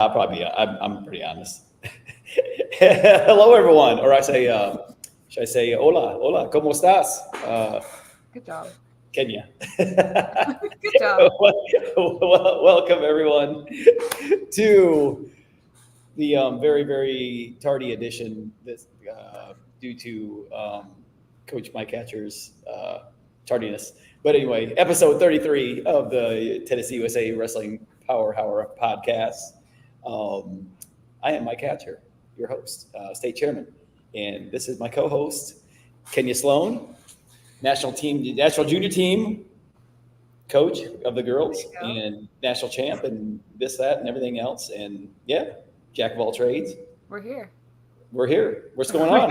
I'll probably be, I'm pretty honest. Hello, everyone. Or should I say, hola, ¿cómo estás? Good job. Kenya. Good job. Welcome, everyone, to the very, very tardy edition this, due to Coach Mike Hatcher's tardiness. But anyway, episode 33 of the Tennessee USA Wrestling Power Hour podcast. I am Mike Hatcher, your host, state chairman, and this is my co-host, Kenya Sloan, national junior team coach of the girls, and national champ, and this, that, and everything else. And yeah, jack of all trades. We're here. We're here. What's going on?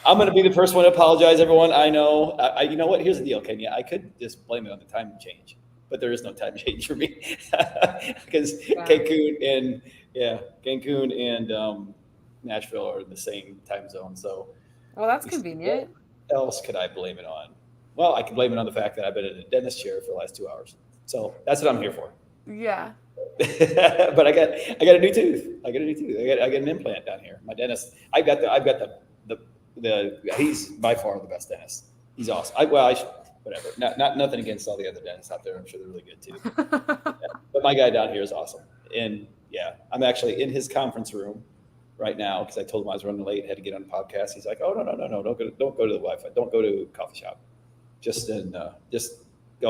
I'm going to be the first one to apologize, everyone. I know. You know what? Here's the deal, Kenya. I could just blame it on the time change, but there is no time change for me because Cancun and Nashville are in the same time zone. So, well, that's convenient. What else could I blame it on? Well, I can blame it on the fact that I've been in a dentist chair for the last 2 hours. So that's what I'm here for. Yeah. But I got a new tooth. I got an implant down here. My dentist. I've got the he's by far the best dentist. He's awesome. Whatever. Not nothing against all the other dentists out there. I'm sure they're really good too. But my guy down here is awesome. And yeah, I'm actually in his conference room right now because I told him I was running late, had to get on the podcast. He's like, "Oh no, don't go to the Wi-Fi. Don't go to a coffee shop. Just go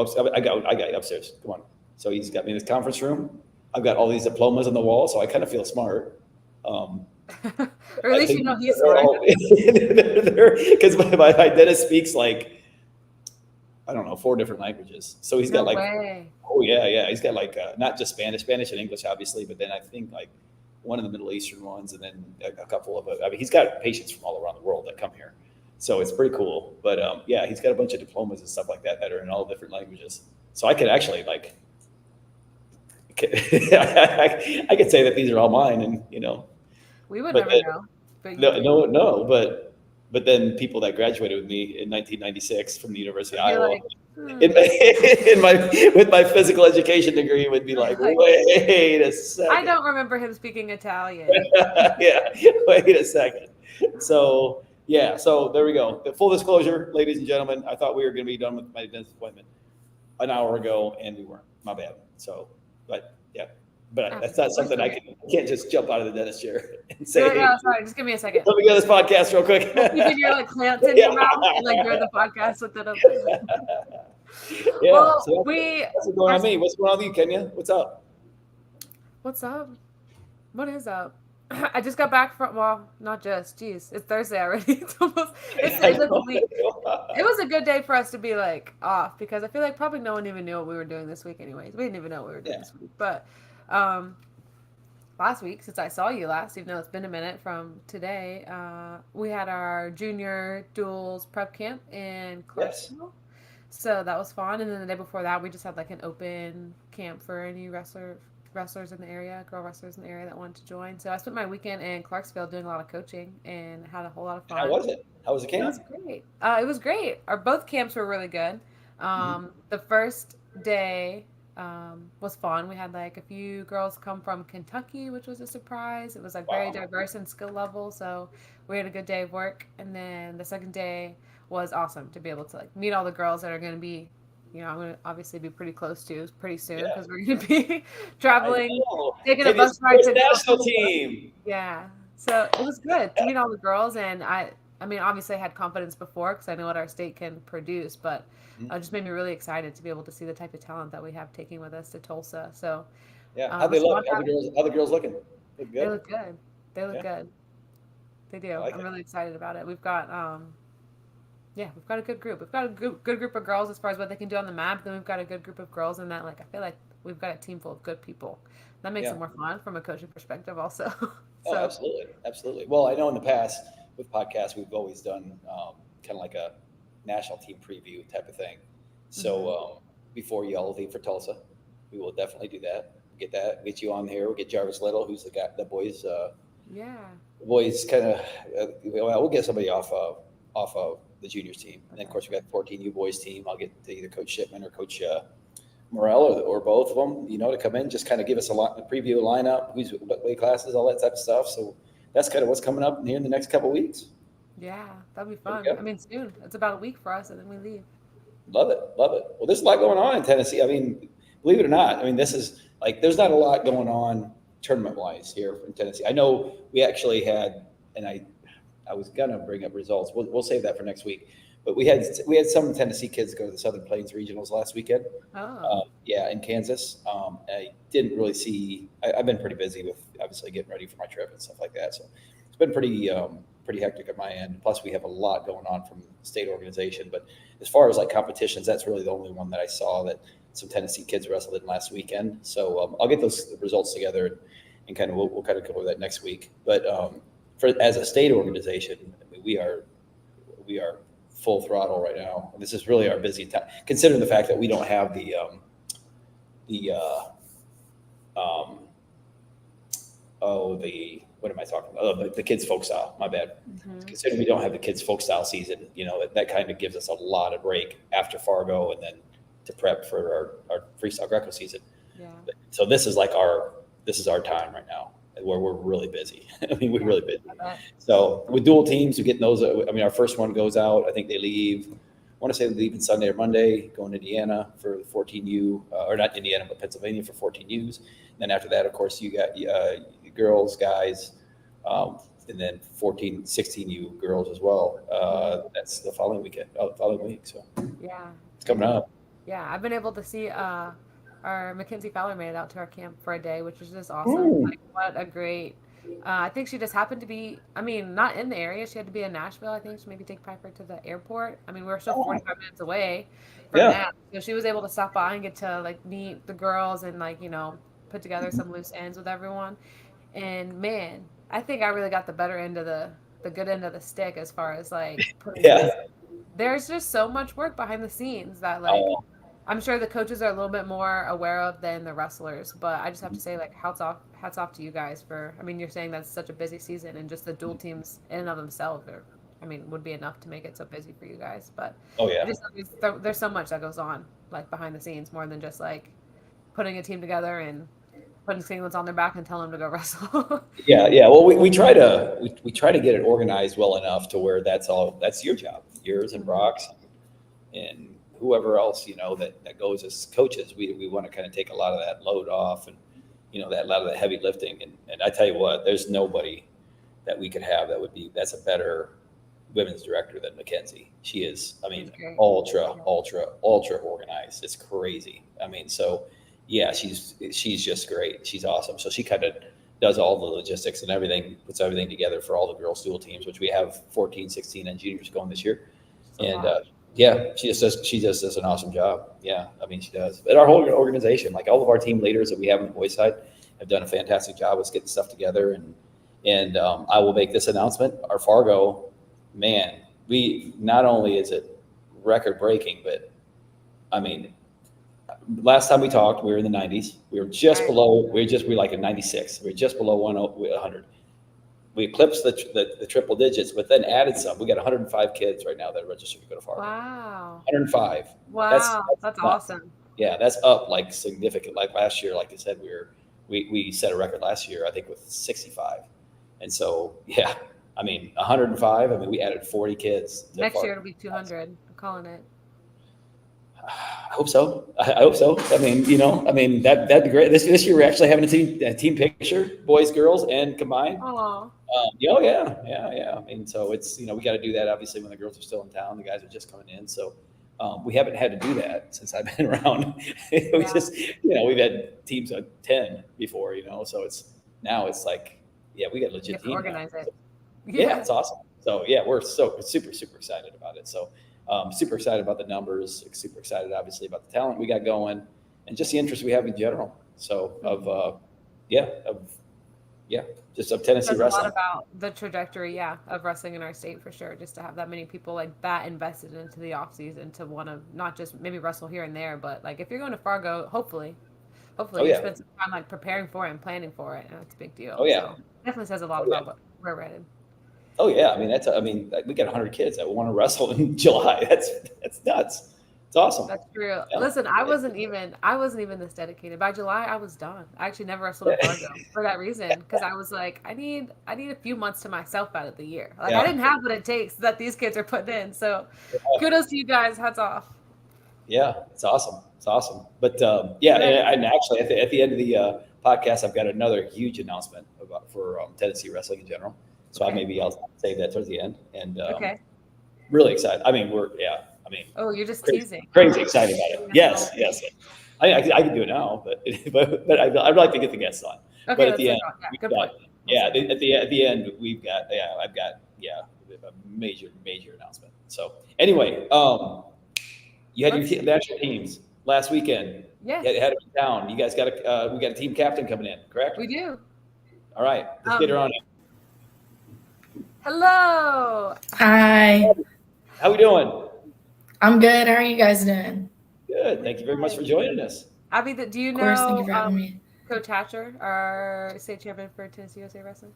upstairs. I got upstairs. Come on." So he's got me in his conference room. I've got all these diplomas on the wall, so I kind of feel smart. Or at least you know he's smart. Because my dentist speaks like, I don't know, 4 different languages. So he's got he's got like not just Spanish and English, obviously, but then I think like one of the Middle Eastern ones, and then a couple of, I mean, he's got patients from all around the world that come here. So it's pretty cool. But yeah, he's got a bunch of diplomas and stuff like that are in all different languages. So I could actually I could say that these are all mine, and we would never know. No, but then people that graduated with me in 1996 from the University of Iowa, with my physical education degree, would be like, wait a second. I don't remember him speaking Italian. Yeah, wait a second. So yeah, so there we go. The full disclosure, ladies and gentlemen, I thought we were going to be done with my dentist appointment an hour ago, and we weren't. My bad. So. But yeah, that's not something I can't just jump out of the dentist chair and say. No, sorry, just give me a second. Let me get this podcast real quick. You did your clamps in your mouth and during the podcast with it open. Yeah. Well, so what's going on me? What's going on with you, Kenya? What's up? What's up? What is up? I just got back from, well, not just, geez, it's Thursday already. It's a week. It was a good day for us to be like off because I feel like probably no one even knew what we were doing this week anyways. We didn't even know what we were doing this week. But last week, since I saw you last, even though it's been a minute from today, we had our junior duels prep camp in Clarksville. Yes. So that was fun. And then the day before that, we just had like an open camp for any wrestlers in the area, girl wrestlers in the area that wanted to join. So I spent my weekend in Clarksville doing a lot of coaching and had a whole lot of fun. How was it? How was the camp? It was great. It was great. Both camps were really good. The first day was fun. We had like a few girls come from Kentucky, which was a surprise. It was like very diverse in skill level. So we had a good day of work. And then the second day was awesome to be able to like meet all the girls that are going to be, I'm going to obviously be pretty close to pretty soon because we're going to be traveling, taking a bus ride to the national team. Yeah. So it was good to meet all the girls. And I mean, obviously I had confidence before because I know what our state can produce, but it just made me really excited to be able to see the type of talent that we have taking with us to Tulsa. So yeah. How they look? How the girls looking? They look good. They look good. They do. I'm really excited about it. We've got we've got a good group. We've got a good group of girls as far as what they can do on the map. Then we've got a good group of girls in that, like, I feel like we've got a team full of good people. That makes it more fun from a coaching perspective also. So. Oh, absolutely. Well, I know in the past with podcasts, we've always done kind of like a national team preview type of thing. So before you all leave for Tulsa, we will definitely do that. Get you on here. We'll get Jarvis Little, who's the boys. The boys kind of, we'll get somebody off of the juniors team. And then, of course, we got 14U boys team. I'll get to either Coach Shipman or Coach Morel or both of them, to come in, just kind of give us a preview of lineup, who's what weight classes, all that type of stuff. So that's kind of what's coming up here in the next couple of weeks. Yeah, that'll be fun. I mean, soon. It's about a week for us, and then we leave. Love it. Love it. Well, there's a lot going on in Tennessee. I mean, believe it or not, I mean, this is like, there's not a lot going on tournament wise here in Tennessee. I know we actually had, and I was going to bring up results. We'll save that for next week. But we had some Tennessee kids go to the Southern Plains Regionals last weekend. Oh. In Kansas. I didn't really see. I've been pretty busy with obviously getting ready for my trip and stuff like that. So it's been pretty hectic at my end. Plus, we have a lot going on from the state organization. But as far as like competitions, that's really the only one that I saw that some Tennessee kids wrestled in last weekend. So I'll get those results together and kind of we'll kind of cover that next week. But as a state organization, I mean, we are full throttle right now. This is really our busy time, considering the fact that we don't have the what am I talking about? Oh, the kids folk style. My bad. Mm-hmm. Considering we don't have the kids folk style season, that kind of gives us a lot of break after Fargo and then to prep for our freestyle Greco season. Yeah. So this is our time right now where we're really busy. I mean, we're really busy. So with dual teams, we're getting those. I mean, our first one goes out. I think they leave. I want to say they're leaving Sunday or Monday, going to Indiana for the 14U, or not Indiana, but Pennsylvania for 14Us. And then after that, of course, you got girls, guys, and then 16U girls as well. That's the following week. So yeah, it's coming up. Yeah, I've been able to see our Mackenzie Fowler made it out to our camp for a day, which is just awesome. Like, what a great. I think she just happened to be, I mean, not in the area. She had to be in Nashville, I think. She maybe take Piper to the airport. I mean, we were still 45 minutes away from that. So she was able to stop by and get to, like, meet the girls and, like, put together some loose ends with everyone. And, man, I think I really got the better end of the good end of the stick as far as, like, there's just so much work behind the scenes that, like, I'm sure the coaches are a little bit more aware of than the wrestlers, but I just have to say, like, hats off to you guys for, I mean, you're saying that's such a busy season, and just the dual teams in and of themselves would be enough to make it so busy for you guys. But there's so much that goes on, like, behind the scenes, more than just, like, putting a team together and putting singlets on their back and telling them to go wrestle. Yeah. Well, we try to get it organized well enough to where that's your job, yours and Brock's and whoever else, that goes as coaches. We want to kind of take a lot of that load off and, that a lot of the heavy lifting. And I tell you what, there's nobody that we could have that's a better women's director than Mackenzie. She is, I mean, ultra organized. It's crazy. I mean, so yeah, she's just great. She's awesome. So she kind of does all the logistics and everything, puts everything together for all the girls' dual teams, which we have 14, 16, and juniors going this year. She just does an awesome job. Yeah, I mean, she does. But our whole organization, like all of our team leaders that we have on the boys' side, have done a fantastic job with getting stuff together. And I will make this announcement: our Fargo, man, we not only is it record breaking, but I mean, last time we talked, we were in the 90s. We were just below. We were like in 96. We were just below 100. We eclipsed the triple digits, but then added some. We got 105 kids right now that are registered to go to Fargo. Wow. 105. Wow, that's awesome. Yeah, that's up like significant. Like last year, like I said, we set a record last year, I think, with 65. And so, yeah, I mean, 105. I mean, we added 40 kids. Next year it'll be 200. I'm calling it. I hope so. I mean, that'd be great. This year we're actually having a team picture, boys, girls, and combined. Oh. Yeah. I mean, so it's, we got to do that obviously when the girls are still in town. The guys are just coming in. So we haven't had to do that since I've been around. We've had teams of 10 before, so it's like, yeah, we got a legit team. Organize it. Yeah, it's awesome. So yeah, we're super, super excited about it. So super excited about the numbers, super excited obviously about the talent we got going and just the interest we have in general. So just of Tennessee wrestling. A lot about the trajectory, of wrestling in our state for sure. Just to have that many people like that invested into the off season to want to not just maybe wrestle here and there, but like if you're going to Fargo, hopefully you spend some time like preparing for it and planning for it, and it's a big deal. Oh yeah, so definitely says a lot about where we're headed. Oh yeah, I mean we got 100 kids that want to wrestle in July. That's nuts. It's awesome. That's true. Yeah. Listen, I wasn't even this dedicated. By July, I was done. I actually never wrestled in Fargo for that reason because I was like, I need a few months to myself out of the year. Like I Yeah. didn't have what it takes that these kids are putting in. So, kudos to you guys. Hats off. Yeah, it's awesome. It's awesome. But yeah, and actually at the end of the podcast, I've got another huge announcement for Tennessee wrestling in general. So Okay. maybe I'll save that towards the end. And Okay. really excited. I mean, Oh, you're just crazy, teasing. crazy excited about it. Yes, yes. I can do it now, but I'd like to get the guests on. Okay, But at let's the take end, it on. Yeah, we've good got, point. yeah, at the end, I've got a major announcement. So anyway, you had your national teams last weekend. Yes, You had it down. You guys got we got a team captain coming in, correct? we do. All right, let's get her on. Hello. Hi, How we doing? I'm good. How are you guys doing? Good. Thank you very much for joining us. Abby, do you Of course, thank you know for having me. Coach Hatcher, our state champion for Tennessee USA Wrestling?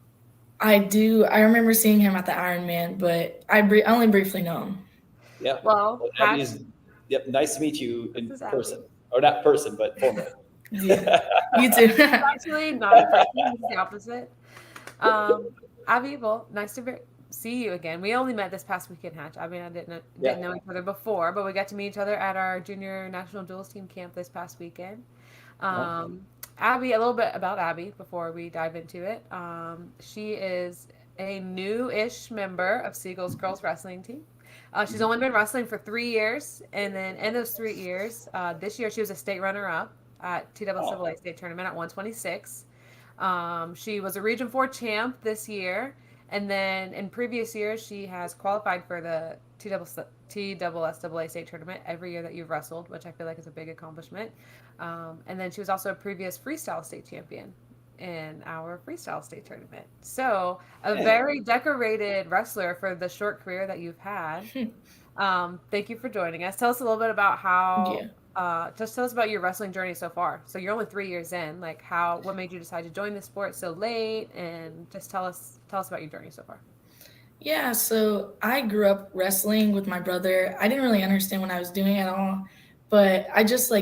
I do. I remember seeing him at the Ironman, but I only briefly know him. Yeah. Well, Abby yep. Nice to meet you in This is person, or not person, but formally. Yeah, you too. actually not in person. It's the opposite. Abby, well, nice to see you again. We only met this past weekend, Hatch. I mean, I didn't know each other before, but we got to meet each other at our junior national duels team camp this past weekend. Abby, a little bit about Abby before we dive into it. She is a new-ish member of Siegel's girls wrestling team. She's only been wrestling for 3 years, and then in those 3 years, this year she was a state runner-up at TNUSAW state tournament at 126. She was a Region 4 champ this year, and then in previous years she has qualified for the TSSAA state tournament every year that you've wrestled, which I feel like is a big accomplishment. And then she was also a previous freestyle state champion in our freestyle state tournament. So a very decorated wrestler for the short career that you've had. Thank you for joining us. Tell us a little bit about how, just tell us about your wrestling journey so far. So you're only 3 years in, like what made you decide to join the sport so late, and just tell us about your journey so far. Yeah, so I grew up wrestling with my brother. I didn't really understand what I was doing at all, but I just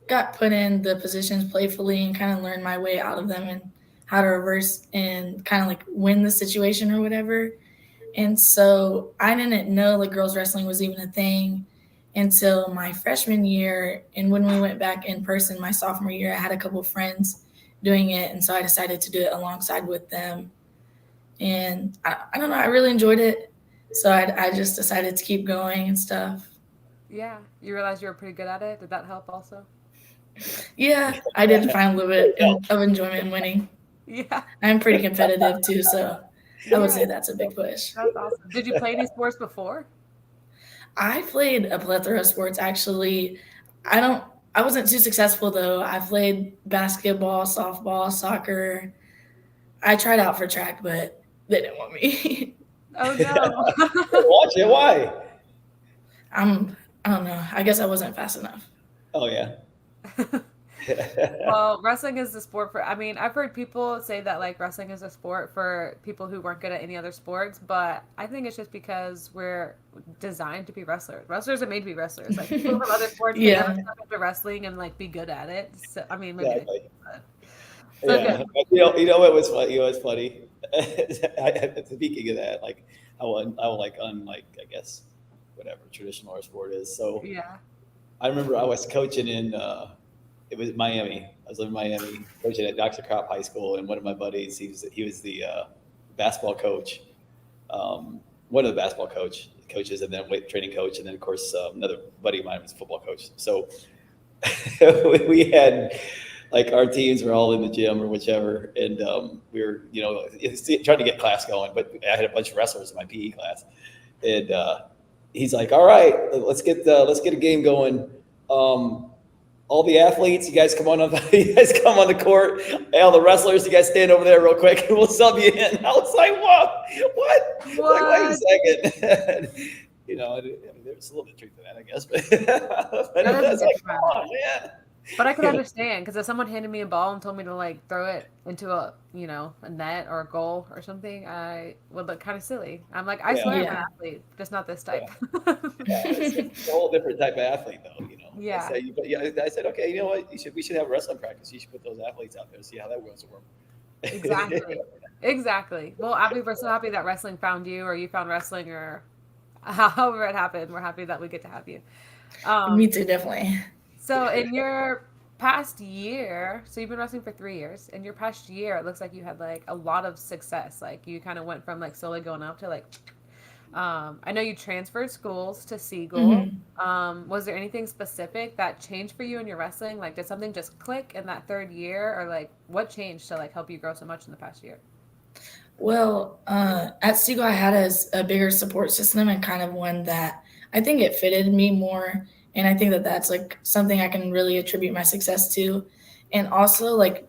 got put in the positions playfully and kind of learned my way out of them and how to reverse and kind of win the situation or whatever. And so I didn't know girls wrestling was even a thing until my freshman year. And when we went back in person my sophomore year, I had a couple of friends doing it. And so I decided to do it alongside with them. And I don't know, I really enjoyed it. So I just decided to keep going and stuff. Yeah. You realized you were pretty good at it? Did that help also? Yeah, I did find a little bit of enjoyment in winning. Yeah. I'm pretty competitive too, so I would say that's a big push. That's awesome. Did you play any sports before? I played a plethora of sports, actually. I wasn't too successful, though. I played basketball, softball, soccer. I tried out for track, but they didn't want me. Oh, no. Watch it. Why? I don't know. I guess I wasn't fast enough. Oh, yeah. Well, wrestling is the sport I've heard people say that wrestling is a sport for people who weren't good at any other sports, but I think it's just because we're designed to be wrestlers. Wrestlers are made to be wrestlers. People from other sports can never step into wrestling and be good at it. So I mean, maybe Exactly. Okay. You know what was funny? You know what's funny? Speaking of that, I I guess whatever traditional our sport is. So Yeah. I remember I was coaching in it was Miami. I was living in Miami, coaching at Dr. Crop High School, and one of my buddies, he was the basketball coach, one of the basketball coaches, and then weight training coach, and then of course another buddy of mine was a football coach. So we had our teams were all in the gym or whichever, and we were trying to get class going. But I had a bunch of wrestlers in my PE class, and he's like, "All right, let's get a game going. All the athletes, you guys come on the court. All the wrestlers, you guys stand over there real quick, and we'll sub you in." I was like, "What? Wait a second." I mean, there's a little bit of truth to that, I guess, but I was like, "Come on, man." But I could understand because if someone handed me a ball and told me to like throw it into a a net or a goal or something, I would look kind of silly. I'm like, I Yeah, swear I'm an Yeah. athlete, just not this yeah, type. yeah. It's a whole different type of athlete, though. I Yeah, said, but yeah, I said, okay, you know what? We should have wrestling practice. You should put those athletes out there, see how that goes to work. exactly, exactly. Well, Abby, we're so happy that wrestling found you, or you found wrestling, or however it happened. We're happy that we get to have you. Me Um, too, definitely. so in your past year, so you've been wrestling for 3 years. In your past year, it looks like you had like a lot of success. Like you kind of went from like slowly going up to like I know you transferred schools to Siegel. Hmm. Was there anything specific that changed for you in your wrestling? Like, did something just click in that third year, or like what changed to like help you grow so much in the past year? Well, at Siegel, I had a bigger support system and kind of one that I think it fitted me more. And I think that that's like something I can really attribute my success to. And also, like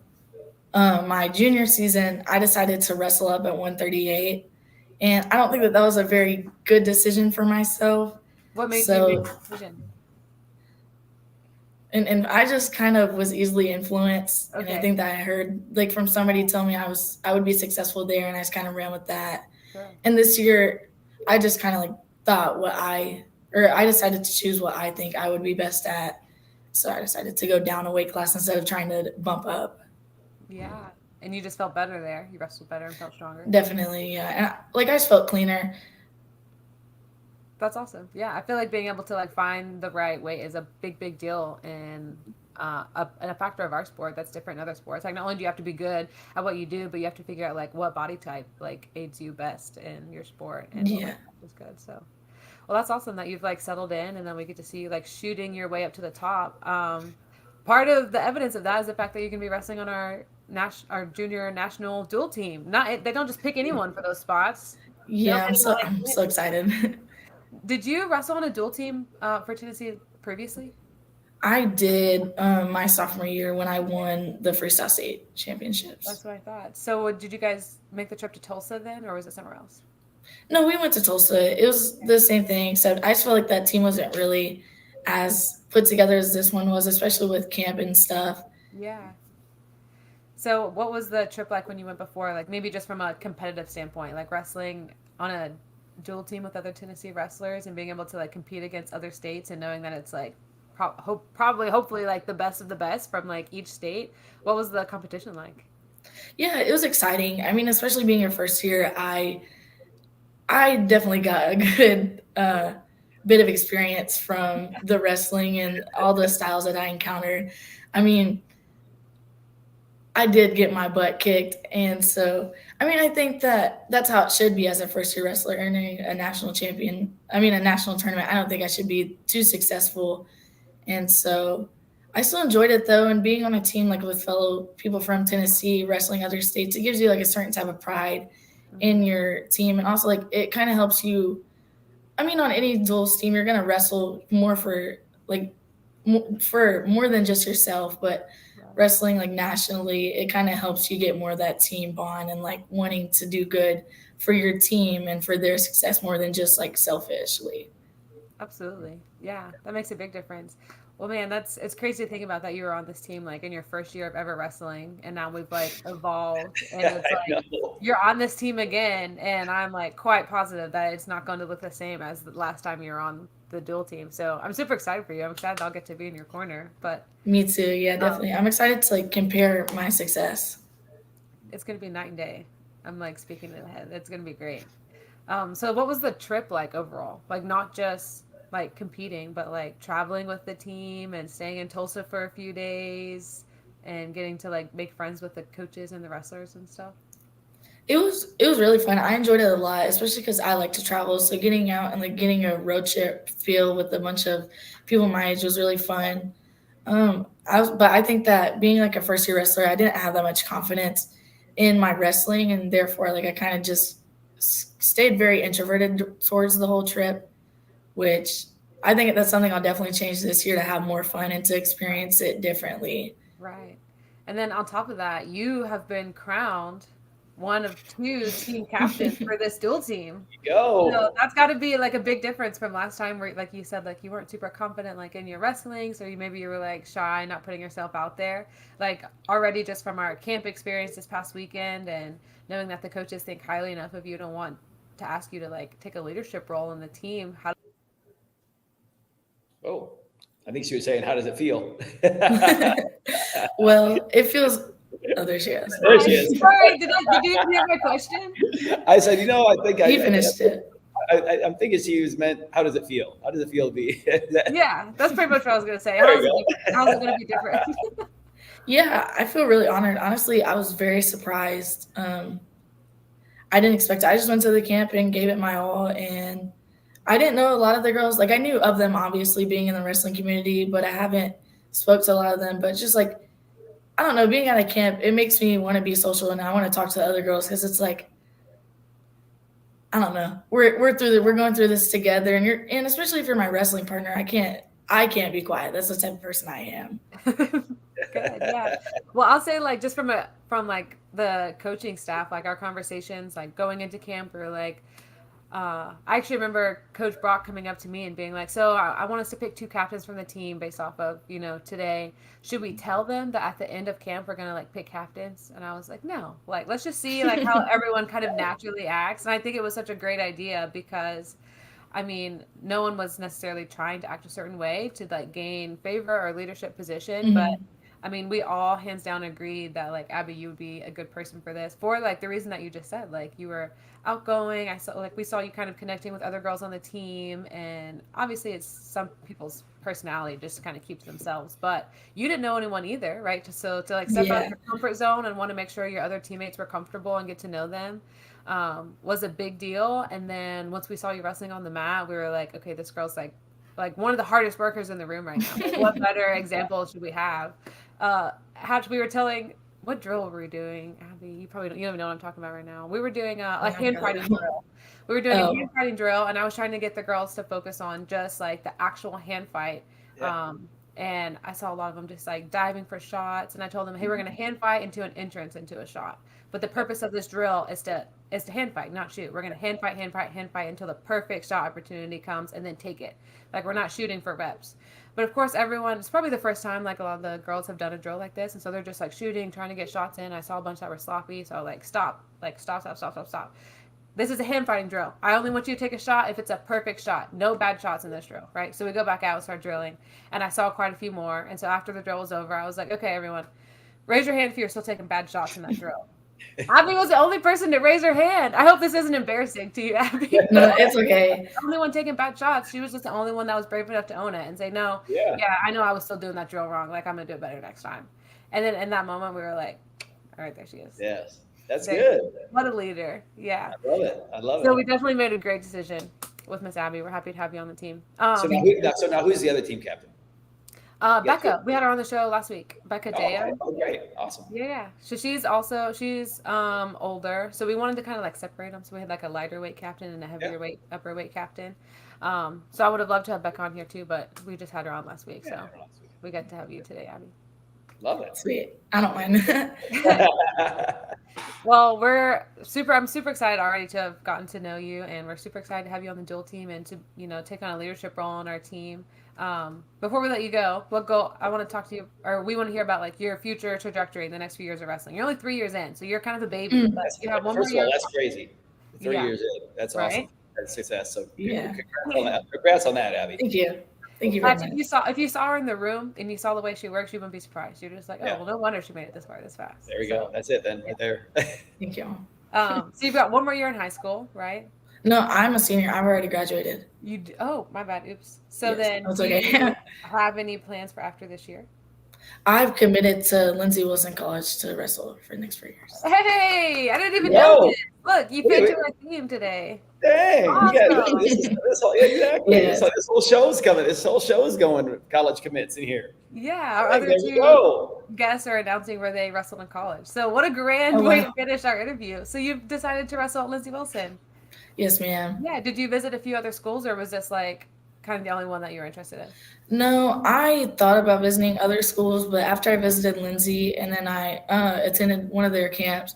my junior season, I decided to wrestle up at 138. And I don't think that that was a very good decision for myself. What made you make So, that decision? and I just kind of was easily influenced. And I Okay, think that I heard like from somebody tell me I would be successful there. And I just kind of ran with that. sure. And this year, I just kind of like thought or I decided to choose what I think I would be best at. So I decided to go down a weight class instead of trying to bump up. Yeah, and you just felt better there. You wrestled better and felt stronger. Definitely, yeah. And like I just felt cleaner. That's awesome. Yeah, I feel like being able to like find the right weight is a big deal in a factor of our sport that's different in other sports. Like not only do you have to be good at what you do, but you have to figure out like what body type like aids you best in your sport and what weight Yeah. is good. So, well, that's awesome that you've like settled in, and then we get to see you like shooting your way up to the top. Part of the evidence of that is the fact that you can be wrestling on our junior national dual team. Not they don't just pick anyone for those spots. They don't Yeah, pick anyone like I'm so excited. did you wrestle on a dual team for Tennessee previously? I did my sophomore year when I won the Freestyle State Championships. That's what I thought. So did you guys make the trip to Tulsa then, or was it somewhere else? No, we went to Tulsa. It was the same thing, except I just felt like that team wasn't really as put together as this one was, especially with camp and stuff. Yeah. So what was the trip like when you went before? Like maybe just from a competitive standpoint, like wrestling on a dual team with other Tennessee wrestlers and being able to like compete against other states and knowing that it's like probably hopefully like the best of the best from like each state. What was the competition like? Yeah, it was exciting. I mean, especially being your first year, I definitely got a good bit of experience from the wrestling and all the styles that I encountered. I mean, I did get my butt kicked, and so I mean, I think that that's how it should be as a first year wrestler earning a national champion. I mean, a national tournament. I don't think I should be too successful, and so I still enjoyed it though. And being on a team like with fellow people from Tennessee, wrestling other states, it gives you like a certain type of pride Mm-hmm. in your team, and also like it kind of helps you. I mean, on any duels team, you're gonna wrestle more for like for more than just yourself, but Right. wrestling like nationally, it kind of helps you get more of that team bond and like wanting to do good for your team and for their success more than just like selfishly. Absolutely. Yeah, that makes a big difference. Well, man, it's crazy to think about that you were on this team like in your first year of ever wrestling, and now we've like evolved, and it's I like know. you're on this team again, and I'm like quite positive that it's not going to look the same as the last time you were on the dual team. So I'm super excited for you. I'm excited I'll get to be in your corner, but Me too. Yeah, um, definitely. I'm excited to like compare my success. it's gonna be night and day. I'm like speaking in the head. It's gonna be great. So what was the trip like overall? Like not just like competing, but like traveling with the team and staying in Tulsa for a few days and getting to like make friends with the coaches and the wrestlers and stuff. It was really fun. I enjoyed it a lot, especially because I like to travel. So getting out and like getting a road trip feel with a bunch of people my age was really fun. But I think that being like a first year wrestler, I didn't have that much confidence in my wrestling, and therefore, like I kind of just stayed very introverted towards the whole trip. Which I think that's something I'll definitely change this year to have more fun and to Right. experience it differently. Right. And then on top of that, you have been crowned one of two team captains for this dual team. Go. So that's got to be like a big difference from last time where, like you said, like you weren't super confident like in your wrestling, so maybe you were like shy, not putting yourself out there. Like already just from our camp experience this past weekend and knowing that the coaches think highly enough of you to want to ask you to like take a leadership role in the team. Oh, I think she was saying, how does it feel? Well, it feels. Oh, there she is. There she is. Sorry, did you hear my question? I said, I think He finished it. I'm thinking she was meant, how does it feel? How does it feel to be? Yeah, that's pretty much what I was going to say. There you How's it going to be different? Yeah, I feel really honored. Honestly, I was very surprised. I didn't expect it. I just went to the camp and gave it my all. And I didn't know a lot of the girls. Like, I knew of them, obviously, being in the wrestling community, but I haven't spoke to a lot of them. But just like, I don't know, being at a camp, it makes me want to be social and I want to talk to the other girls because it's like, I don't know. We're going through this together, and especially if you're my wrestling partner, I can't be quiet. That's the type of person I am. Good, yeah. Well, I'll say like just from like the coaching staff, like our conversations, like going into camp, we were like, I actually remember Coach Brock coming up to me and being like, so I want us to pick two captains from the team based off of, today. Should we tell them that at the end of camp, we're going to like pick captains? And I was like, no, like, let's just see like how everyone kind of naturally acts. And I think it was such a great idea because I mean, no one was necessarily trying to act a certain way to like gain favor or leadership position, but I mean, we all hands down agreed that like Abby, you would be a good person for this for like the reason that you just said, like you were outgoing. We saw you kind of connecting with other girls on the team, and obviously it's some people's personality just to kind of keep to themselves, but you didn't know anyone either, right? To like step out of your comfort zone and want to make sure your other teammates were comfortable and get to know them. Was a big deal. And then once we saw you wrestling on the mat, we were like, okay, this girl's like one of the hardest workers in the room right now. Like, what better example should we have? We were telling, what drill were we doing, Abby? You don't even know what I'm talking about right now. We were doing a hand fighting drill. We were doing a hand fighting drill, and I was trying to get the girls to focus on just like the actual hand fight. Yeah. And I saw a lot of them just like diving for shots, and I told them, hey, we're going to hand fight into an entrance into a shot. But the purpose of this drill is to hand fight, not shoot. We're going to hand fight until the perfect shot opportunity comes and then take it. Like, we're not shooting for reps. But of course, it's probably the first time like a lot of the girls have done a drill like this. And so they're just like shooting, trying to get shots in. I saw a bunch that were sloppy. So like, stop. This is a hand fighting drill. I only want you to take a shot if it's a perfect shot. No bad shots in this drill, right? So we go back out and start drilling. And I saw quite a few more. And so after the drill was over, I was like, okay, everyone, raise your hand if you're still taking bad shots in that drill. Abby was the only person to raise her hand. I hope this isn't embarrassing to you, Abby. No, it's okay. The only one taking bad shots. She was just the only one that was brave enough to own it and say, no, yeah, I know I was still doing that drill wrong. Like, I'm going to do it better next time. And then in that moment, we were like, all right, there she is. Yes, that's good. What a leader. Yeah. I love it. So we definitely made a great decision with Miss Abby. We're happy to have you on the team. So now who's the other team captain? Becca, we had her on the show last week. Becca Daya. Oh, great. Awesome. Yeah. So she's older. So we wanted to kind of like separate them. So we had like a lighter weight captain and a heavier weight, upper weight captain. So I would have loved to have Becca on here too, but we just had her on last week. So we got to have you today, Abby. Love it. Sweet. I don't mind. Well, I'm super excited already to have gotten to know you, and we're super excited to have you on the dual team and to, take on a leadership role on our team. Before we let you go, I want to talk to you, or we want to hear about like your future trajectory in the next few years of wrestling. You're only 3 years in, so you're kind of a baby. But you have one First more of all, year. that's crazy. 3 years in. That's awesome. Right? That's success. So Yeah. Congrats on that, Abby. Thank you. Thank you very much. If you saw her in the room and you saw the way she works, you wouldn't be surprised. You're just like, well, no wonder she made it this far, this fast. There we go. That's it then, right there. Thank you. So you've got one more year in high school, right? No, I'm a senior. I've already graduated. Oh, my bad. Oops. So then, that's do okay. you have any plans for after this year? I've committed to Lindsey Wilson College to wrestle for the next 4 years. Hey, I didn't even know this. Look, you picked our theme today. Dang. Awesome. Exactly. Yeah. So this whole show's coming. This whole show is going college commits in here. Yeah, our Hey, other there we two go. guests are announcing where they wrestled in college. So what a grand way to finish our interview. So you've decided to wrestle at Lindsey Wilson. Yes, ma'am. Yeah. Did you visit a few other schools, or was this like kind of the only one that you were interested in? No, I thought about visiting other schools, but after I visited Lindsey and then I attended one of their camps,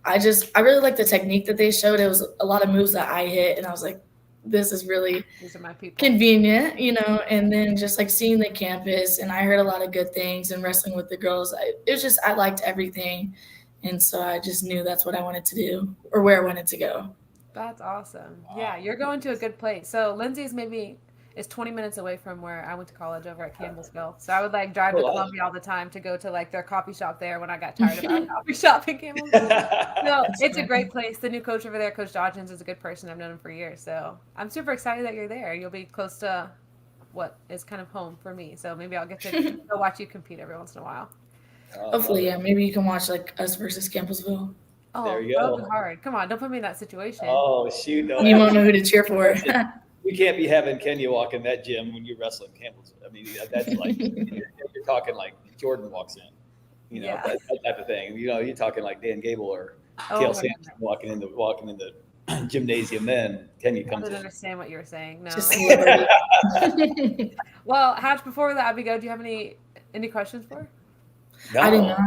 I really like the technique that they showed. It was a lot of moves that I hit, and I was like, this is really These are my people. convenient, and then just like seeing the campus, and I heard a lot of good things, and wrestling with the girls. I liked everything. And so I just knew that's what I wanted to do or where I wanted to go. That's awesome. Yeah, you're going to a good place. So Lindsay's is 20 minutes away from where I went to college over at Campbellsville. So I would like drive to Columbia all the time to go to like their coffee shop there when I got tired of our coffee shop in Campbellsville. So it's a great place. The new coach over there, Coach Dodgens, is a good person. I've known him for years. So I'm super excited that you're there. You'll be close to what is kind of home for me. So maybe I'll get to go watch you compete every once in a while. Hopefully, yeah. Maybe you can watch like us versus Campbellsville. Oh, there you that'll go. be hard. Come on, don't put me in that situation. Oh, shoot. No, you won't know who to cheer for. We can't be having Kenya walk in that gym when you're wrestling Campbell's. I mean, that's like, you're talking like Jordan walks in, that type of thing. You're talking like Dan Gable or Kale Sampson walking in the gymnasium. Then Kenya comes in. I didn't understand what you were saying. No. Just Well, Hatch, before that, Abigail, do you have any questions for her? No. I do not.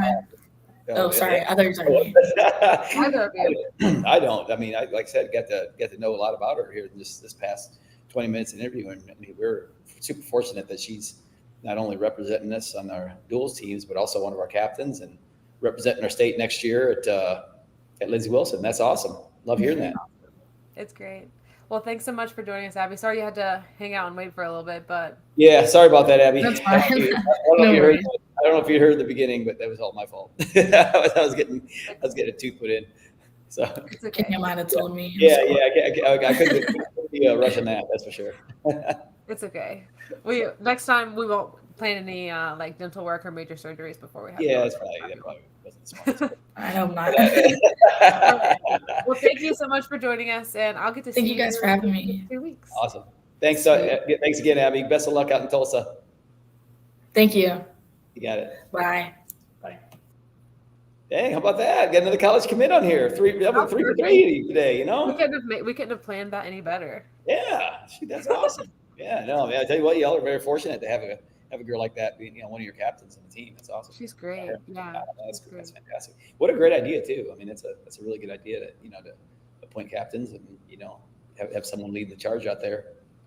Oh, sorry. I thought you were talking. I don't. I mean, like I said, got to know a lot about her here in this past 20 minutes in interview, and we're super fortunate that she's not only representing us on our duals teams, but also one of our captains and representing our state next year at Lindsey Wilson. That's awesome. Love hearing that. It's great. Well, thanks so much for joining us, Abby. Sorry you had to hang out and wait for a little bit, but yeah, sorry about that, Abby. That's fine. I don't know if you heard the beginning, but that was all my fault. I was getting a tooth put in. So it's okay. Kenya might have told me. Yeah. I couldn't be rushing that. That's for sure. It's okay. Next time we won't plan any like dental work or major surgeries before we have. Yeah, that probably wasn't smart. I hope not. Well, thank you so much for joining us, and I'll get to see you guys for having me. In 2 weeks. Awesome. Thanks. Thanks again, Abby. Best of luck out in Tulsa. Thank you. You got it. Bye. Dang, how about that? Got another college commit on here. 3 for 3 today, We couldn't have planned that any better. Yeah, shoot, that's awesome. Yeah, no, man, I tell you what, y'all are very fortunate to have a girl like that being, one of your captains on the team. That's awesome. She's great. Yeah. That's fantastic. What a great idea too. I mean, that's a really good idea to appoint captains and have someone leading the charge out there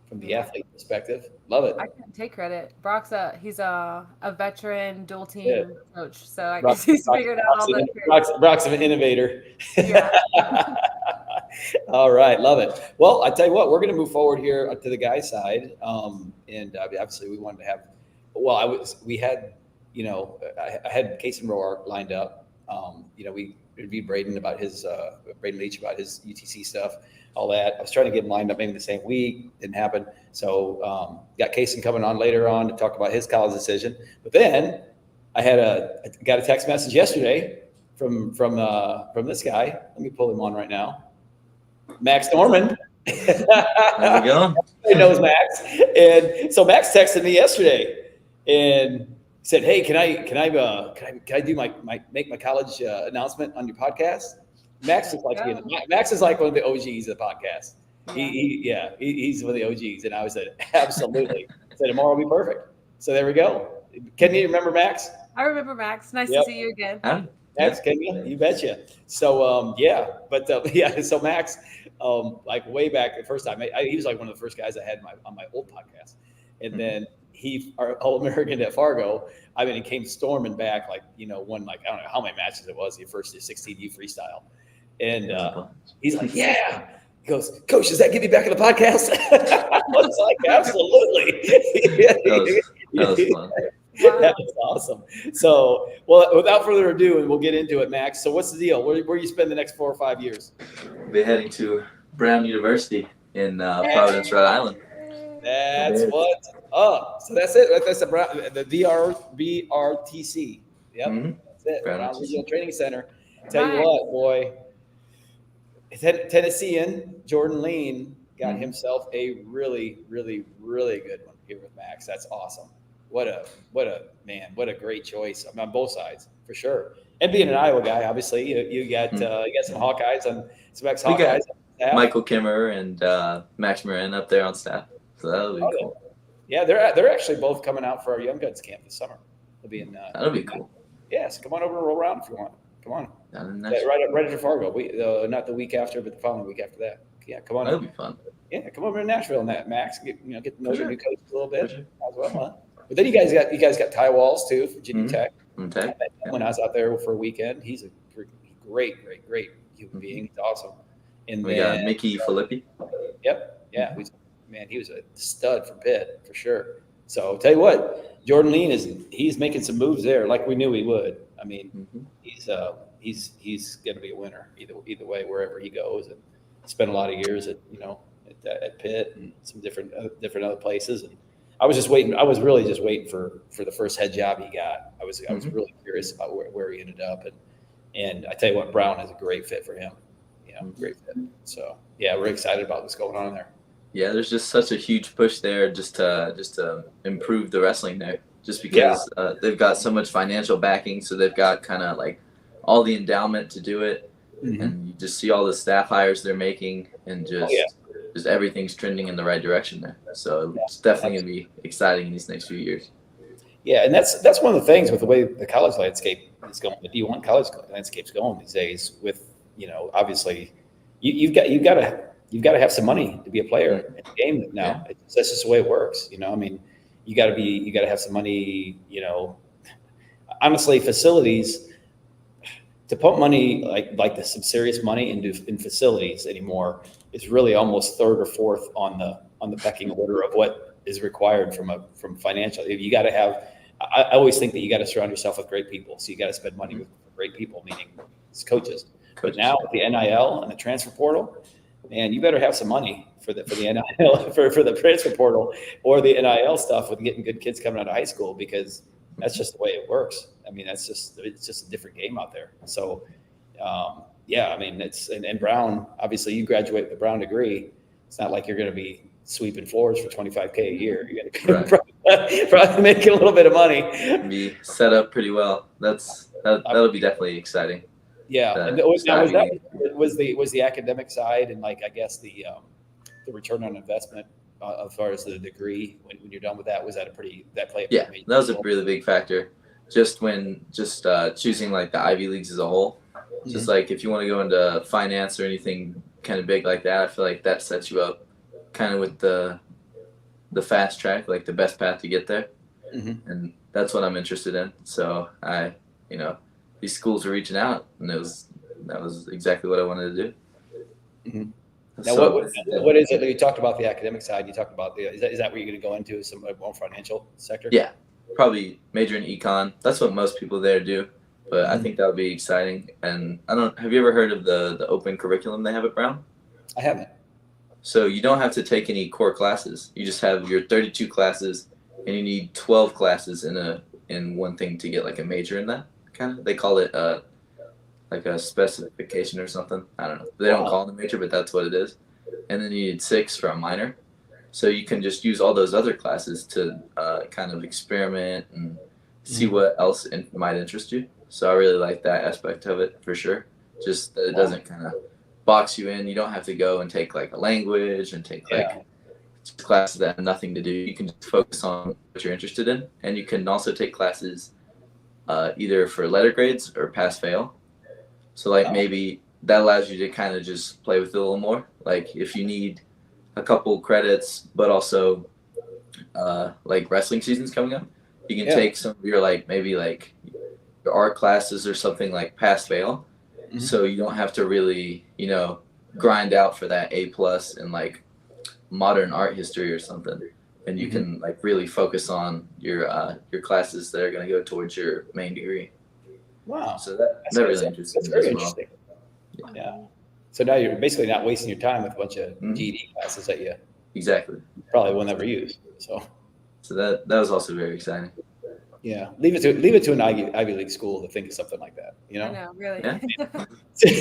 from the athlete perspective. Love it. I can't take credit. Brock's he's a veteran dual team coach, so I guess he's figured out all that. Brock's an innovator. Yeah. All right, love it. Well, I tell you what, we're going to move forward here to the guys' side, and obviously we wanted to have. Well, I had Casen Roark lined up. We interviewed Braden about Braden Leach about his UTC stuff, all that. I was trying to get him lined up maybe the same week, didn't happen. So got Casen coming on later on to talk about his college decision. But then I got a text message yesterday from this guy. Let me pull him on right now. Max Norman. How's it going? He knows Max, and so Max texted me yesterday and said, "Hey, can I do make my college announcement on your podcast?" Max is like one of the OGs of the podcast. Yeah. He's one of the OGs, and I said, "Absolutely." I said, "Tomorrow will be perfect." So there we go. Can you remember Max? I remember Max. Nice to see you again. Max, you betcha. So so Max, like way back the first time, he was like one of the first guys I had on my old podcast, and then our All-American at Fargo. I mean, he came storming back, won I don't know how many matches it was. The first 16U freestyle, and he's like, "Yeah." He goes, "Coach, does that get me back in the podcast?" I was like, "Absolutely." That was fun. Wow. That was awesome. So, well, without further ado, and we'll get into it, Max. So what's the deal? Where you spend the next 4 or 5 years? We're heading to Brown University in Providence, Rhode Island. That's what's up. So that's it. That's the VRTC. Yep. Mm-hmm. That's it. Brown Regional Training Center. Tell you what, boy. Tennessean Jordan Lean got himself a really, really, really good one here with Max. That's awesome. What a great choice on both sides for sure. And being an Iowa guy, obviously, you got some Hawkeyes on some ex-Hawkeyes. Michael Kimmer and Max Marin up there on staff, so that'll be cool. Yeah, they're actually both coming out for our Young Guns camp this summer. They'll be in. That'll be cool. Yes, come on over and roll around if you want. Come on. Down in Yeah, Nashville. right after Fargo. Not the week after, but the following week after that. Yeah, come on. That'll be fun. Yeah, come over to Nashville and that, Max. Get to know For the sure. new coaches a little bit For sure. as well, huh? But then you guys got Ty Walls too, Virginia Mhm. Tech. Okay. I met him when I was out there for a weekend. He's a great human being. He's awesome. And We then got Mickey Filippi. Yep, yeah, he was a stud for Pitt for sure. So tell you what, Jordan Lean he's making some moves there, like we knew he would. I mean, he's going to be a winner either way wherever he goes, and spent a lot of years at Pitt and some different other places. And I was really just waiting for the first head job he got. I was really curious about where he ended up, and I tell you what, Brown is a great fit for him. Great fit. So yeah, we're excited about what's going on there. Yeah, there's just such a huge push there just to improve the wrestling there. Just because they've got so much financial backing, so they've got kind of like all the endowment to do it, and you just see all the staff hires they're making, and just everything's trending in the right direction there. So it's definitely gonna be exciting in these next few years. Yeah, and that's one of the things with the way the college landscape is going, the D1 college landscape's going these days. With obviously, you've got to have some money to be a player in the game now. Yeah. That's just the way it works. I mean, you got to have some money. Honestly, facilities, to put money like some serious money in facilities anymore is really almost third or fourth on the pecking order of what is required from financial. You got to have. I always think that you got to surround yourself with great people. So you got to spend money with great people, meaning coaches. But now with the NIL and the transfer portal, man, you better have some money for the NIL for the transfer portal or the NIL stuff with getting good kids coming out of high school, because that's just the way it works. I mean, it's just a different game out there. So I mean, it's and Brown, obviously you graduate with a Brown degree. It's not like you're going to be sweeping floors for $25K a year. You're going to probably make a little bit of money. Be set up pretty well. That'll be definitely exciting. Yeah, and was the academic side, and I guess the return on investment as far as the degree when you're done with that, was that that was a really big factor. Just choosing the Ivy Leagues as a whole, just if you want to go into finance or anything kind of big like that, I feel like that sets you up kind of with the fast track, the best path to get there, and that's what I'm interested in. So these schools are reaching out, and that was exactly what I wanted to do. Now, what is it? You talked about the academic side. You talked about is that what you're going to go into, some more financial sector? Yeah, probably major in econ. That's what most people there do, but I think that would be exciting. And have you ever heard of the open curriculum they have at Brown? I haven't. So you don't have to take any core classes. You just have your 32 classes, and you need 12 classes in one thing to get a major in that. Kind of, they call it a specification or something. I don't know. They don't call it a major, but that's what it is. And then you need 6 for a minor. So you can just use all those other classes to kind of experiment and see what else might interest you. So I really like that aspect of it for sure. Just that it doesn't kind of box you in. You don't have to go and take a language and take classes that have nothing to do. You can just focus on what you're interested in, and you can also take classes either for letter grades or pass fail. So maybe that allows you to kind of just play with it a little more. If you need a couple credits, but also wrestling season's coming up, you can take some of your maybe your art classes or something pass fail. So you don't have to really grind out for that A+ in modern art history or something. And you can really focus on your classes that are going to go towards your main degree. Wow. So that's really interesting. That's very interesting. Yeah. So now you're basically not wasting your time with a bunch of GED classes that you probably will never use. So that was also very exciting. Yeah, leave it to an Ivy League school to think of something like that. I know, really. Yeah.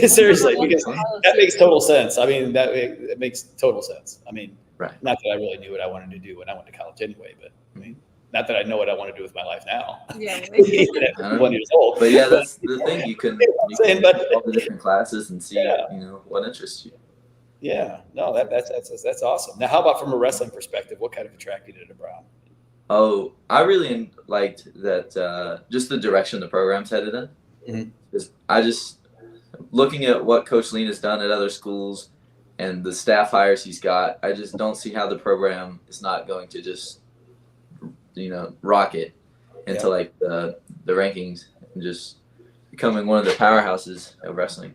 Seriously, because that makes total sense. I mean, it makes total sense. I mean, not that I really knew what I wanted to do when I went to college anyway, but I mean, not that I know what I want to do with my life now. Yeah. At 1 years old. But yeah, that's the thing. You can take all the different classes and see what interests you. Yeah, no, that's awesome. Now, how about from a wrestling perspective? What kind of attracted you to Brown? Oh, I really liked that just the direction the program's headed in. Because looking at what Coach Lean has done at other schools and the staff hires he's got, I just don't see how the program is not going to just, rocket into like the rankings and just becoming one of the powerhouses of wrestling.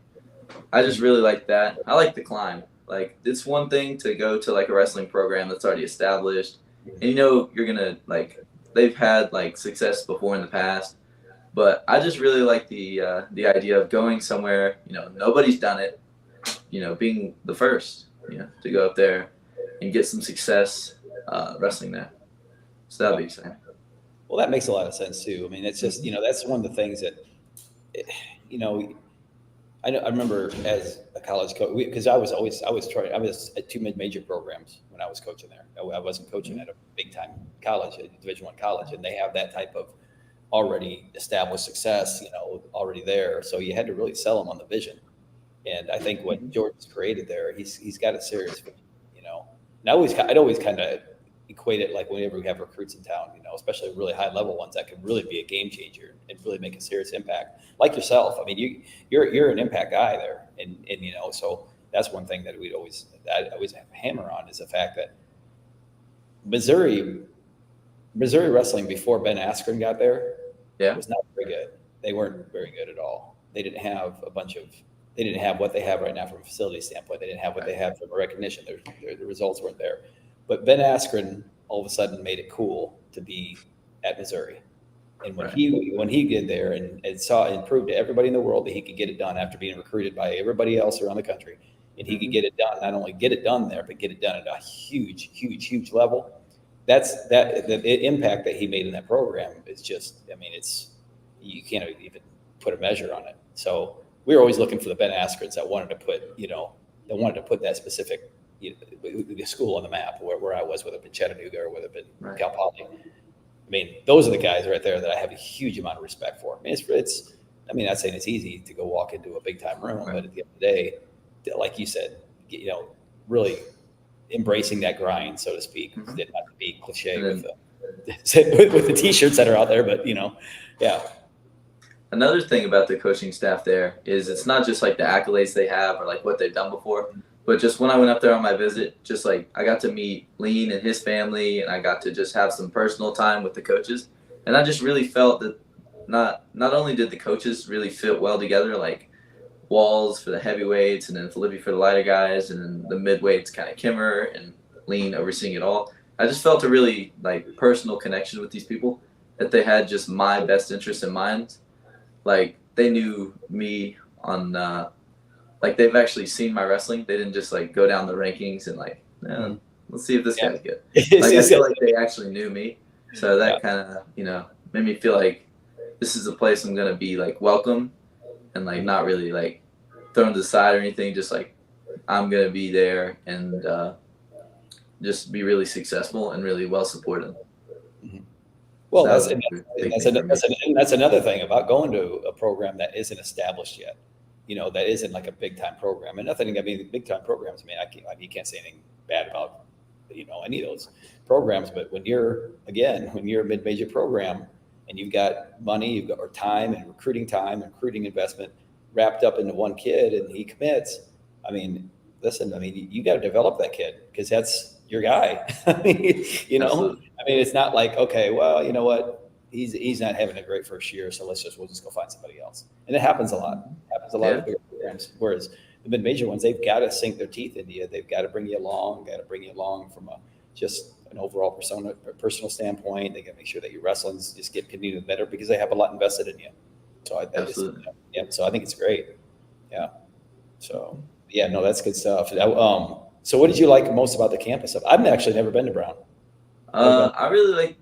I just really like that. I like the climb. Like, it's one thing to go to like a wrestling program that's already established, and you're gonna like, they've had like success before in the past. But I just really like the idea of going somewhere, nobody's done it, being the first, to go up there and get some success wrestling there. So that'd be exciting. Well, that makes a lot of sense too. I mean, it's just, that's one of the things that, I remember as a college coach, because I was at two mid-major programs when I was coaching there. I wasn't coaching at a big-time college, a Division I college, and they have that type of already established success, already there. So you had to really sell them on the vision. And I think what Jordan's created there, he's got a serious vision, And I'd always kind of equate it like whenever we have recruits in town, especially really high level ones that can really be a game changer and really make a serious impact. Like yourself, I mean, you're an impact guy there, and so that's one thing that I always hammer on is the fact that Missouri wrestling before Ben Askren got there was not very good. They weren't very good at all. They didn't have what they have right now from a facility standpoint. They didn't have what they have from a recognition. The results weren't there. But Ben Askren all of a sudden made it cool to be at Missouri. And when he get there and proved to everybody in the world that he could get it done after being recruited by everybody else around the country, and he could get it done, not only get it done there, but get it done at a huge, huge, huge level. The impact that he made in that program is just, I mean, you can't even put a measure on it. So we were always looking for the Ben Askrens that wanted to put that specific the school on the map where I was, whether it been Chattanooga or whether it been Cal Poly. I mean, those are the guys right there that I have a huge amount of respect for. I mean, I'm not saying it's easy to go walk into a big time room, but at the end of the day, like you said, really embracing that grind, so to speak. Not to be cliche with the t-shirts that are out there, but yeah. Another thing about the coaching staff there is it's not just like the accolades they have or like what they've done before, but just when I went up there on my visit, just like I got to meet Lean and his family, and I got to just have some personal time with the coaches. And I just really felt that not only did the coaches really fit well together, like Walls for the heavyweights and then Filippi for the lighter guys, and then the midweights kind of Kimmer and Lean overseeing it all. I just felt a really like personal connection with these people, that they had just my best interest in mind. Like they knew me on like they've actually seen my wrestling. They didn't just like go down the rankings and like, let's see if this guy's good. Like I feel like they actually knew me. So that kind of, made me feel like this is a place I'm going to be like welcome and like not really like thrown to the side or anything. Just like I'm going to be there and just be really successful and really well supported. Well, that's another thing about going to a program that isn't established yet. That isn't like a big time program. And nothing, big time programs, you can't say anything bad about, any of those programs. But when you're a mid-major program and you've got money, you've got time and recruiting investment wrapped up into one kid and he commits, you got to develop that kid because that's your guy. It's not like, okay, well, you know what? He's not having a great first year, so we'll just go find somebody else. And it happens a lot. Of bigger programs. Whereas the mid-major ones, they've got to sink their teeth into you. They've got to bring you along. From just an overall personal standpoint. They got to make sure that your wrestling's just continue better because they have a lot invested in you. So absolutely. So I think it's great. Yeah. So that's good stuff. So what did you like most about the campus? I've actually never been to Brown. I really like.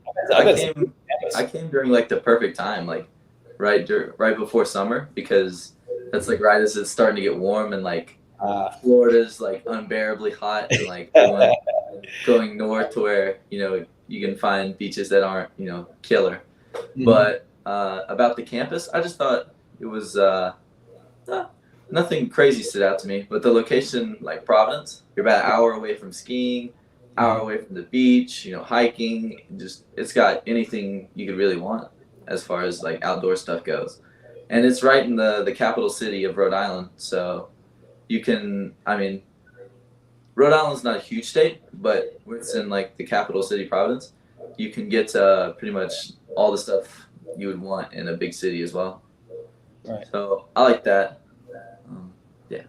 I came during like the perfect time, like right before summer, because that's like right as it's starting to get warm and like Florida's like unbearably hot and like going north to where you can find beaches that aren't killer. Mm-hmm. But about the campus, I just thought it was nothing crazy stood out to me, but the location, like Providence, you're about an hour away from skiing, hour away from the beach, hiking, just it's got anything you could really want as far as like outdoor stuff goes. and it's right in the capital city of Rhode Island. So you can, I mean, Rhode Island's not a huge state, but it's in like the capital city province. You can get pretty much all the stuff you would want in a big city as well. Right. So I like that. Yeah,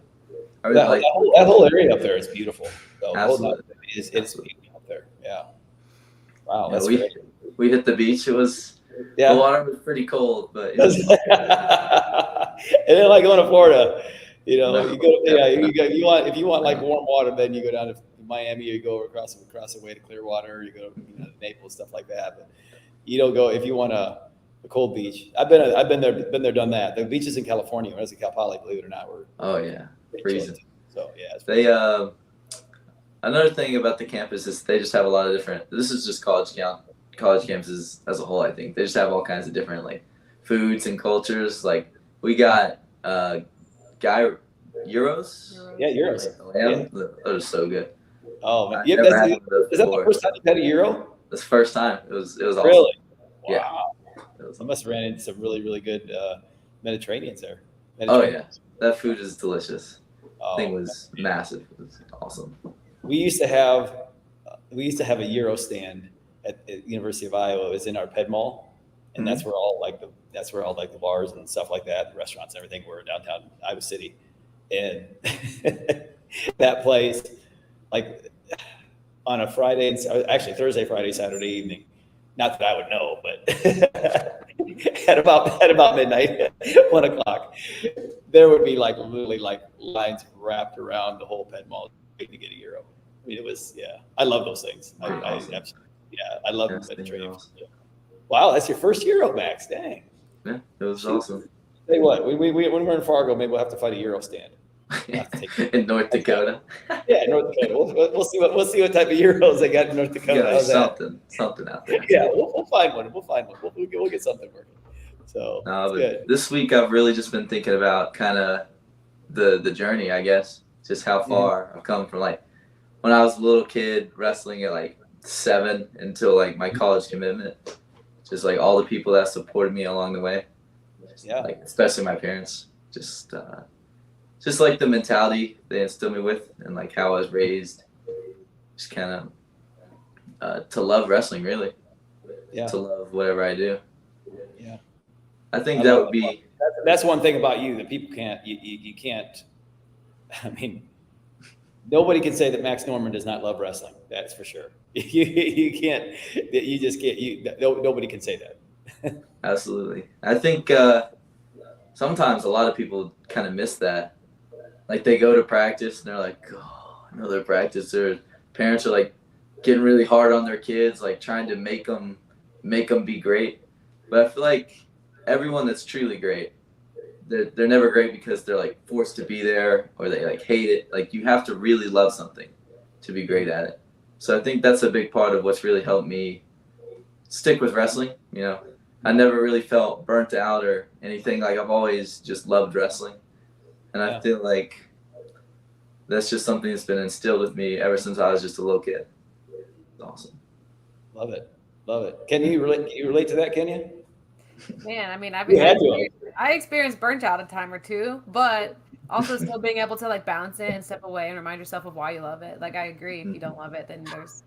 I really like that whole area up there is beautiful. So Absolutely. It's Absolutely. beautiful up there. Yeah. Wow, Yeah, that's great. we hit the beach. It was Yeah. the water was pretty cold, but it and was, then like going to Florida, you know, No, you go, yeah, definitely. you want if you want like warm water, then you go down to Miami, or you go across the way to Clearwater, or you go to Naples, stuff like that. But you don't go if you want a cold beach. I've been there, done that. The beaches in California, when I was in Cal Poly, believe it or not, were Oh yeah, freezing. So yeah, it's They another thing about the campus is they just have a lot of different. This is just college campuses as a whole. I think they just have all kinds of different like foods and cultures. Like we got guy gyros. yeah, yours. Like the lamb. Those are so good. Oh man, I've yeah, never had one of those is that the before. first time you've had a Euro? This first time. It was awesome. Really? Yeah. Wow. It was I must have ran into some really good Mediterraneans there. Oh yeah, that food is delicious. Oh, Thing was massive. It was awesome. we used to have a Euro stand at University of Iowa. It was in our Ped Mall, and that's where all the bars and stuff like that, the restaurants and everything were downtown Iowa City. And that place, like on a Friday, actually Thursday, Friday, Saturday evening, not that I would know, but at about midnight, 1 o'clock, there would be like literally like lines wrapped around the whole Ped Mall waiting to get a Euro. I mean, it was, yeah, I love those things. I absolutely, yeah, I love the Mediterranean. Wow, that's your first Euro, Max. Dang. Yeah, it was awesome. Tell you what, when we're in Fargo, maybe we'll have to fight a Euro stand. In North Dakota. Yeah, North Dakota. We'll see what type of Euros they got in North Dakota. Yeah, How's that? something out there. Yeah, we'll find one. We'll get something working. So No, but good. this week I've really just been thinking about kind of the journey, I guess, just how far I've come from like when I was a little kid wrestling at like 7 until like my college commitment. Just like all the people that supported me along the way. Yeah. Like especially my parents. Just like the mentality they instilled me with and like how I was raised. Just kind of to love wrestling really. Yeah. To love whatever I do. Yeah. I think that would be. That's one thing about you that people can't. You can't. I mean, nobody can say that Max Norman does not love wrestling. That's for sure. You can't. You just can't. Nobody can say that. Absolutely. I think sometimes a lot of people kind of miss that. Like they go to practice and they're like, oh, another practice. Their parents are like getting really hard on their kids, like trying to make them be great. But I feel like everyone that's truly great, they're never great because they're like forced to be there or they like hate it. Like you have to really love something to be great at it. So I think that's a big part of what's really helped me stick with wrestling. You know, I never really felt burnt out or anything. Like I've always just loved wrestling. And I feel like that's just something that's been instilled with me ever since I was just a little kid. It's awesome. Love it. Can you relate to that, Kenya? Man, I mean, I experienced burnt out a time or two, but also still being able to like balance it and step away and remind yourself of why you love it. Like I agree, if you don't love it, then there's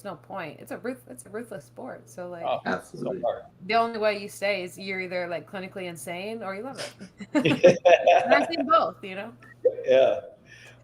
no point. It's a ruthless sport. So like, Absolutely. So the only way you stay is you're either like clinically insane or you love it. And I've seen both, you know. Yeah,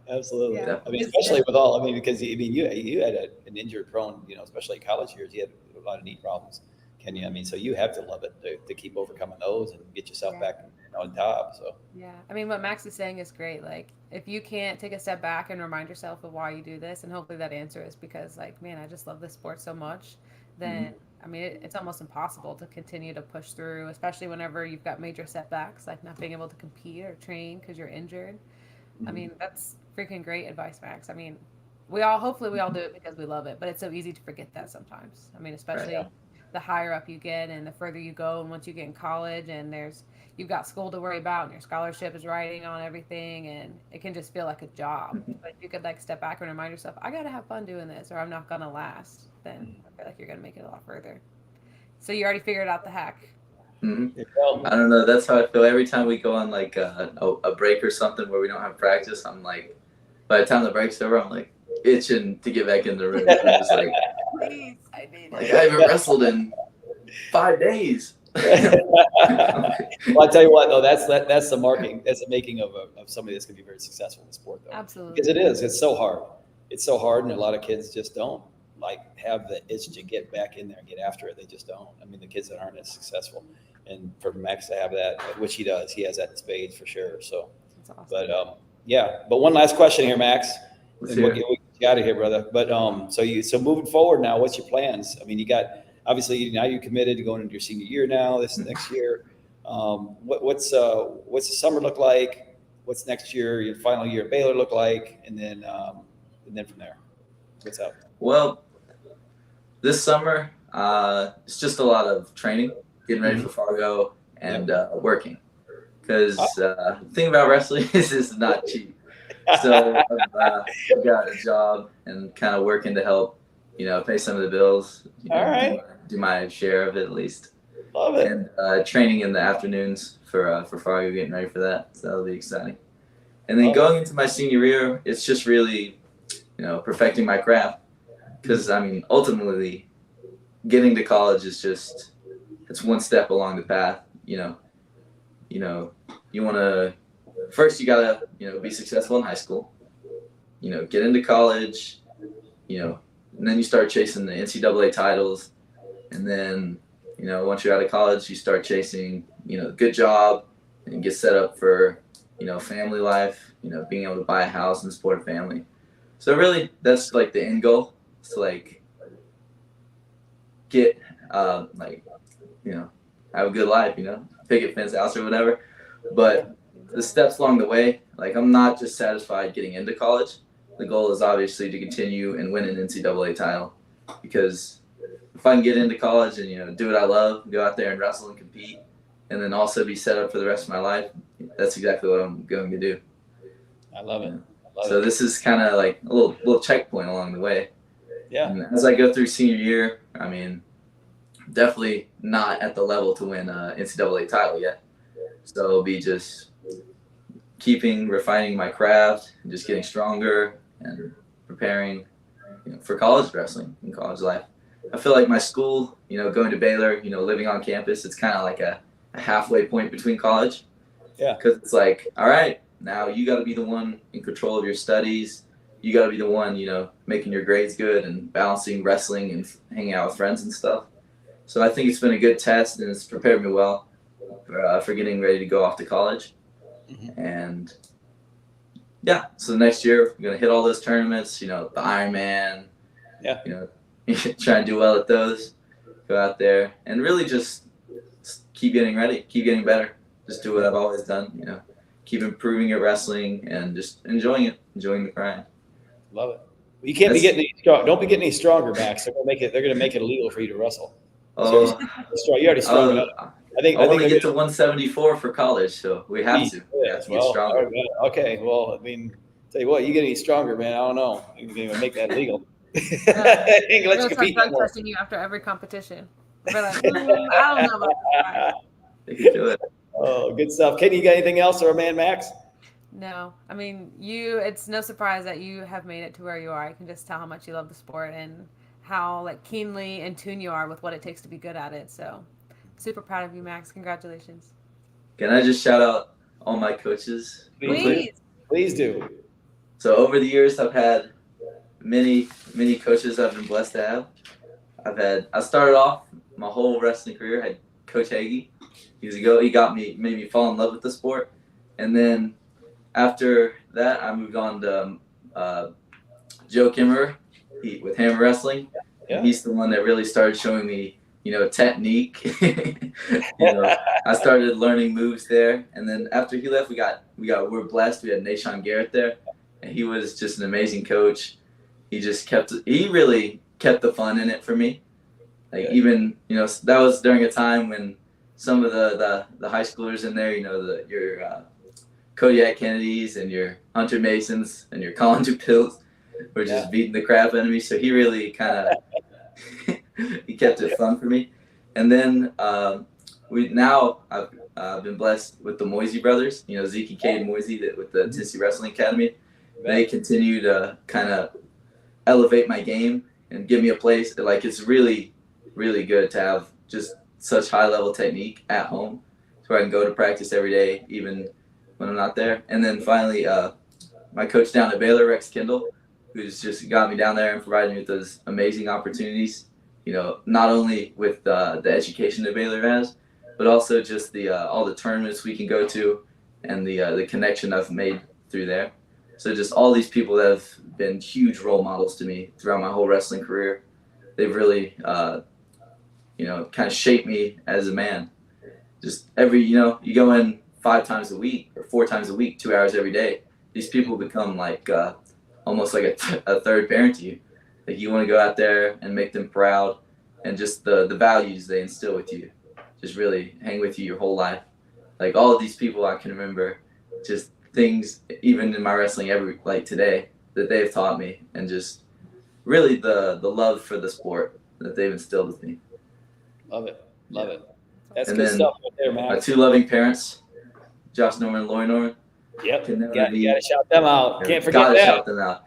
absolutely. Yeah. I mean, especially with all. I mean, because you had an injured prone. You know, especially in college years, you had a lot of knee problems. Kenya, I mean, so you have to love it to keep overcoming those and get yourself back on top. So yeah, I mean, what Max is saying is great. Like, if you can't take a step back and remind yourself of why you do this, and hopefully that answer is because, like, man, I just love this sport so much. Then, I mean, it's almost impossible to continue to push through, especially whenever you've got major setbacks, like not being able to compete or train because you're injured. I mean, that's freaking great advice, Max. I mean, hopefully we all do it because we love it, but it's so easy to forget that sometimes. I mean, especially the higher up you get and the further you go, and once you get in college and you've got school to worry about and your scholarship is riding on everything, and it can just feel like a job. But if you could like step back and remind yourself, I gotta have fun doing this or I'm not gonna last, then I feel like you're gonna make it a lot further. So you already figured out the hack. Mhm. There you go. I don't know. That's how I feel every time we go on like a break or something where we don't have practice. I'm like, by the time the break's over, I'm like itching to get back in the room. I'm just like Please, I need I it. haven't wrestled in 5 days. Well, I tell you what, though, that's the marking, that's the making of somebody that's going to be very successful in the sport, though. Absolutely. Because it is, it's so hard. It's so hard, and a lot of kids just don't like have the itch to get back in there and get after it. They just don't. I mean, the kids that aren't as successful, and for Max to have that, which he does, he has that in spades for sure. So, That's awesome. but yeah. But one last question here, Max, Let's and hear we'll it. get you out of here, brother. But so moving forward now, what's your plans? I mean, you got obviously now you're committed to going into your senior year now. This next year, what's the summer look like? What's next year? Your final year at Baylor look like? And then from there, what's up? Well, this summer, it's just a lot of training, getting ready for Fargo, and working. Because the thing about wrestling is it's not cheap. So I've got a job and kind of working to help, pay some of the bills. All right. Do my share of it at least. Love it. And training in the afternoons for Fargo, getting ready for that. So that'll be exciting. And then going into my senior year, it's just really, perfecting my craft. Because, I mean, ultimately, getting to college is just, it's one step along the path, you want to, first you got to, be successful in high school, get into college, and then you start chasing the NCAA titles. And then, once you're out of college, you start chasing, a good job and get set up for, family life, being able to buy a house and support a family. So really, that's like the end goal. To like get have a good life, picket fence house or whatever. But the steps along the way, like I'm not just satisfied getting into college. The goal is obviously to continue and win an NCAA title, because if I can get into college and do what I love, go out there and wrestle and compete, and then also be set up for the rest of my life, that's exactly what I'm going to do. I love it. So this is kind of like a little checkpoint along the way. Yeah. And as I go through senior year, I mean, definitely not at the level to win an NCAA title yet. So it'll be just refining my craft, and just getting stronger and preparing, for college wrestling and college life. I feel like my school, going to Baylor, living on campus, it's kind of like a halfway point between college. Yeah. Because it's like, all right, now you got to be the one in control of your studies. You got to be the one, making your grades good and balancing wrestling and hanging out with friends and stuff. So I think it's been a good test, and it's prepared me well for getting ready to go off to college. Mm-hmm. And yeah, so next year we're going to hit all those tournaments, the Ironman, try and do well at those, go out there and really just keep getting ready, keep getting better. Just do what I've always done, keep improving your wrestling and just enjoying the grind. Love it. You can't be getting any strong. Don't be getting any stronger, Max. They're gonna make it illegal for you to wrestle. Oh, you're already strong enough. I want to get to 174 for college, so we have to. We have to get stronger. Okay. Well, I mean, tell you what, you get any stronger, man. I don't know. You can even make that illegal. Ain't gonna let you compete drug testing you after every competition. We're like, I don't know about that. They can do it. Oh, good stuff. Katie, you got anything else, or man, Max? No, I mean, it's no surprise that you have made it to where you are. I can just tell how much you love the sport and how keenly in tune you are with what it takes to be good at it. So super proud of you, Max. Congratulations. Can I just shout out all my coaches? Please do. So over the years, I've had many coaches I've been blessed to have. I started off my whole wrestling career, I had Coach Hagee. Years ago, he made me fall in love with the sport. And then after that, I moved on to Joe Kimmerer with Hammer Wrestling. Yeah. He's the one that really started showing me, technique. I started learning moves there. And then after he left, we're blessed. We had Nashawn Garrett there, and he was just an amazing coach. He really kept the fun in it for me. Even, that was during a time when some of the high schoolers in there, your Kodiak Kennedys and your Hunter Masons and your Colin DuPills were just beating the crap out of me. So he really kind of he kept it fun for me. And then I've been blessed with the Moisey brothers. Zeke and Cade Moisey with the Tennessee Wrestling Academy. They continue to kind of elevate my game and give me a place. Like, it's really, really good to have just such high level technique at home, so I can go to practice every day, even when I'm not there. And then finally, my coach down at Baylor, Rex Kendall, who's just got me down there and provided me with those amazing opportunities. Not only with the education that Baylor has, but also just all the tournaments we can go to, and the connection I've made through there. So just all these people that have been huge role models to me throughout my whole wrestling career. They've really, kind of shaped me as a man. Just you go in 5 times a week or 4 times a week, 2 hours every day. These people become like almost like a third parent to you. Like, you want to go out there and make them proud, and just the values they instill with you just really hang with you your whole life. Like, all of these people I can remember just things, even in my wrestling like today, that they've taught me, and just really the love for the sport that they've instilled with me. Love it. That's And good then stuff right there, man. My 2 loving parents, Josh Norman and Lori Norman. Yep, you gotta shout them out. Can't forget Gotta that. shout them out.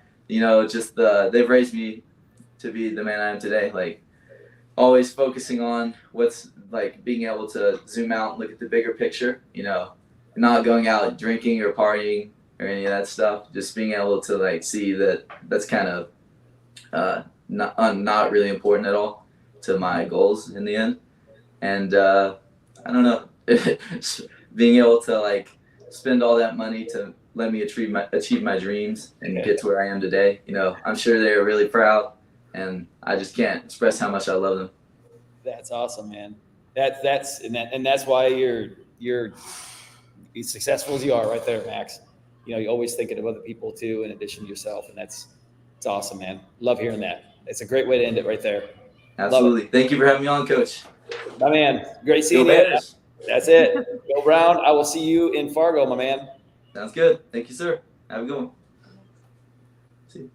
Just they've raised me to be the man I am today. Like, always focusing on what's, like, being able to zoom out and look at the bigger picture. Not going out drinking or partying or any of that stuff. Just being able to, like, see that that's kind of not really important at all to my goals in the end. And I don't know, being able to, like, spend all that money to let me achieve my dreams and get to where I am today. I'm sure they're really proud, and I just can't express how much I love them. That's awesome, man. That's why you're as successful as you are right there, Max. You're always thinking of other people too, in addition to yourself, and it's awesome, man. Love hearing that. It's a great way to end it right there. Absolutely. Thank you for having me on, Coach. My man, great seeing you. Bears. That's it. Go Brown. I will see you in Fargo, my man. Sounds good. Thank you, sir. Have a good one. See you.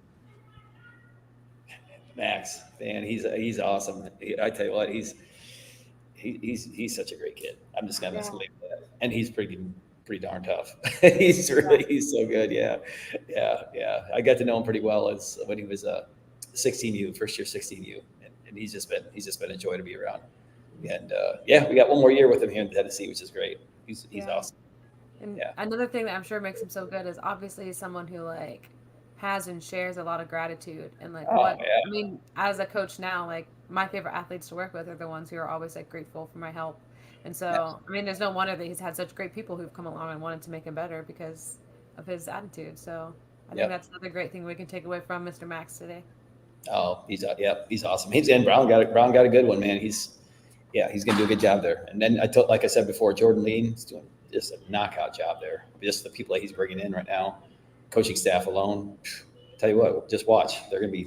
Max, man, he's awesome. I tell you what, he's such a great kid. I'm just gonna leave that. And he's pretty darn tough. he's so good. Yeah. I got to know him pretty well as when he was 16U, first year 16U, and he's just been a joy to be around. And we got one more year with him here in Tennessee, which is great. He's awesome. And another thing that I'm sure makes him so good is obviously someone who, like, has and shares a lot of gratitude, and like I mean, as a coach now, like, my favorite athletes to work with are the ones who are always, like, grateful for my help. And so, I mean, there's no wonder that he's had such great people who've come along and wanted to make him better because of his attitude. So I think that's another great thing we can take away from Mr. Max today. Oh, he's awesome. Brown got a good one, man. He's gonna do a good job there. And then like I said before, Jordan Lean is doing just a knockout job there. Just the people that he's bringing in right now, coaching staff alone. Tell you what, just watch. They're gonna be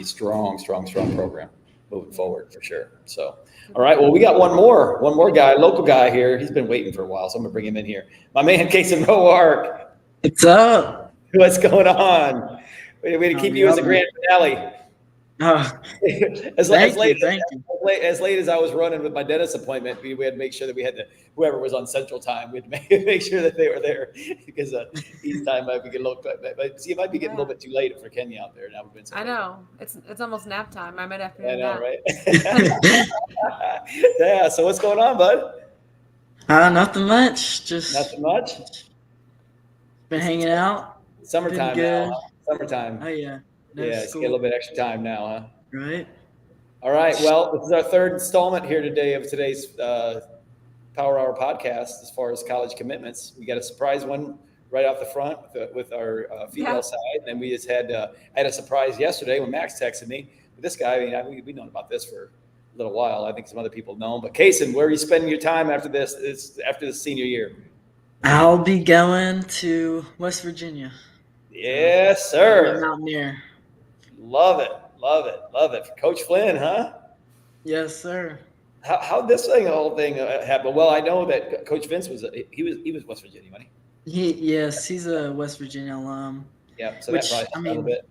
strong program moving forward for sure. So, all right. Well, we got one more guy, local guy here. He's been waiting for a while, so I'm gonna bring him in here. My man, Casen Roark. What's up? What's going on? We're gonna keep you as a grand finale. As late as I was running with my dentist appointment, we had to make sure that we had whoever was on Central Time, we had to make sure that they were there because East Time might be getting a little, but see, it might be getting a little bit too late for Kenya out there. Now I know it's almost nap time. I might have to. I know, right? Yeah. So what's going on, bud? Nothing much. Just nothing much. Been hanging out. Summertime now. Huh? Summertime. Oh yeah. It's get a little bit extra time now, huh? Right. All right. Well, this is our third installment here today of today's Power Hour podcast. As far as college commitments, we got a surprise one right off the front with our female side, and then we just had a surprise yesterday when Max texted me. This guy, I mean, we've known about this for a little while. I think some other people know him. But Casen, where are you spending your time after this senior year? I'll be going to West Virginia. Yes, sir. Mountaineer. Love it. For Coach Flynn, huh? Yes, sir. How'd this whole thing happen? Well, I know that Coach Vince was West Virginia, wasn't he? He's a West Virginia alum. Yeah, so that probably a little bit.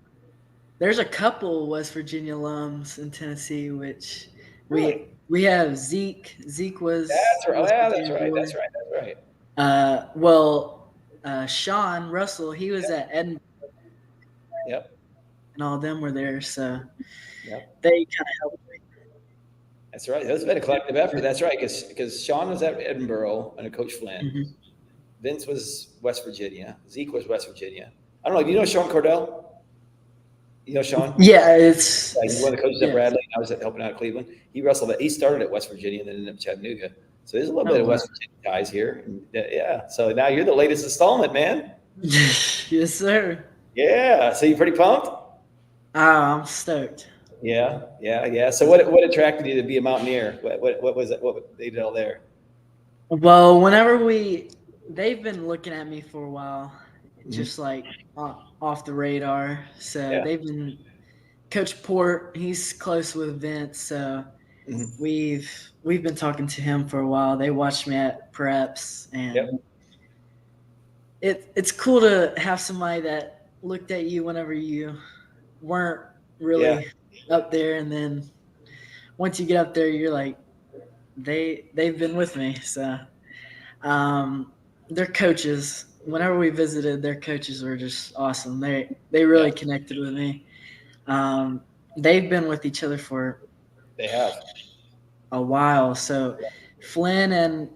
There's a couple West Virginia alums in Tennessee, which we We have Zeke. Zeke was. That's right. Oh, West yeah, that's Virginia right. boy. That's right. That's right. Sean Russell, he was at Edinburgh, Yep. and all of them were there, so Yep. they kind of helped me. That's right. That's been a collective effort. That's right. Because Sean was at Edinburgh under Coach Flynn. Mhm. Vince was West Virginia. Zeke was West Virginia. I don't know. Do you know Sean Cordell? You know Sean? Yeah, it's He's one of the coaches at yeah. Bradley. I was helping out at Cleveland. He wrestled. He started at West Virginia and then ended up Chattanooga. So there's a little bit of wow. West Virginia guys here. And, yeah. So now you're the latest installment, man. Yes, sir. Yeah. So you pretty pumped? I'm stoked. Yeah. So what attracted you to be a mountaineer? What was it? What they did all there? Well, they've been looking at me for a while, just like off the radar. So Yeah. they've been Coach Port. He's close with Vince, so we've been talking to him for a while. They watched me at preps, and it's cool to have somebody that looked at you whenever you weren't really up there, and then once you get up there, you're like, they've been with me. So their coaches, whenever we visited, their coaches were just awesome. They really connected with me. They've been with each other for a while. So Flynn and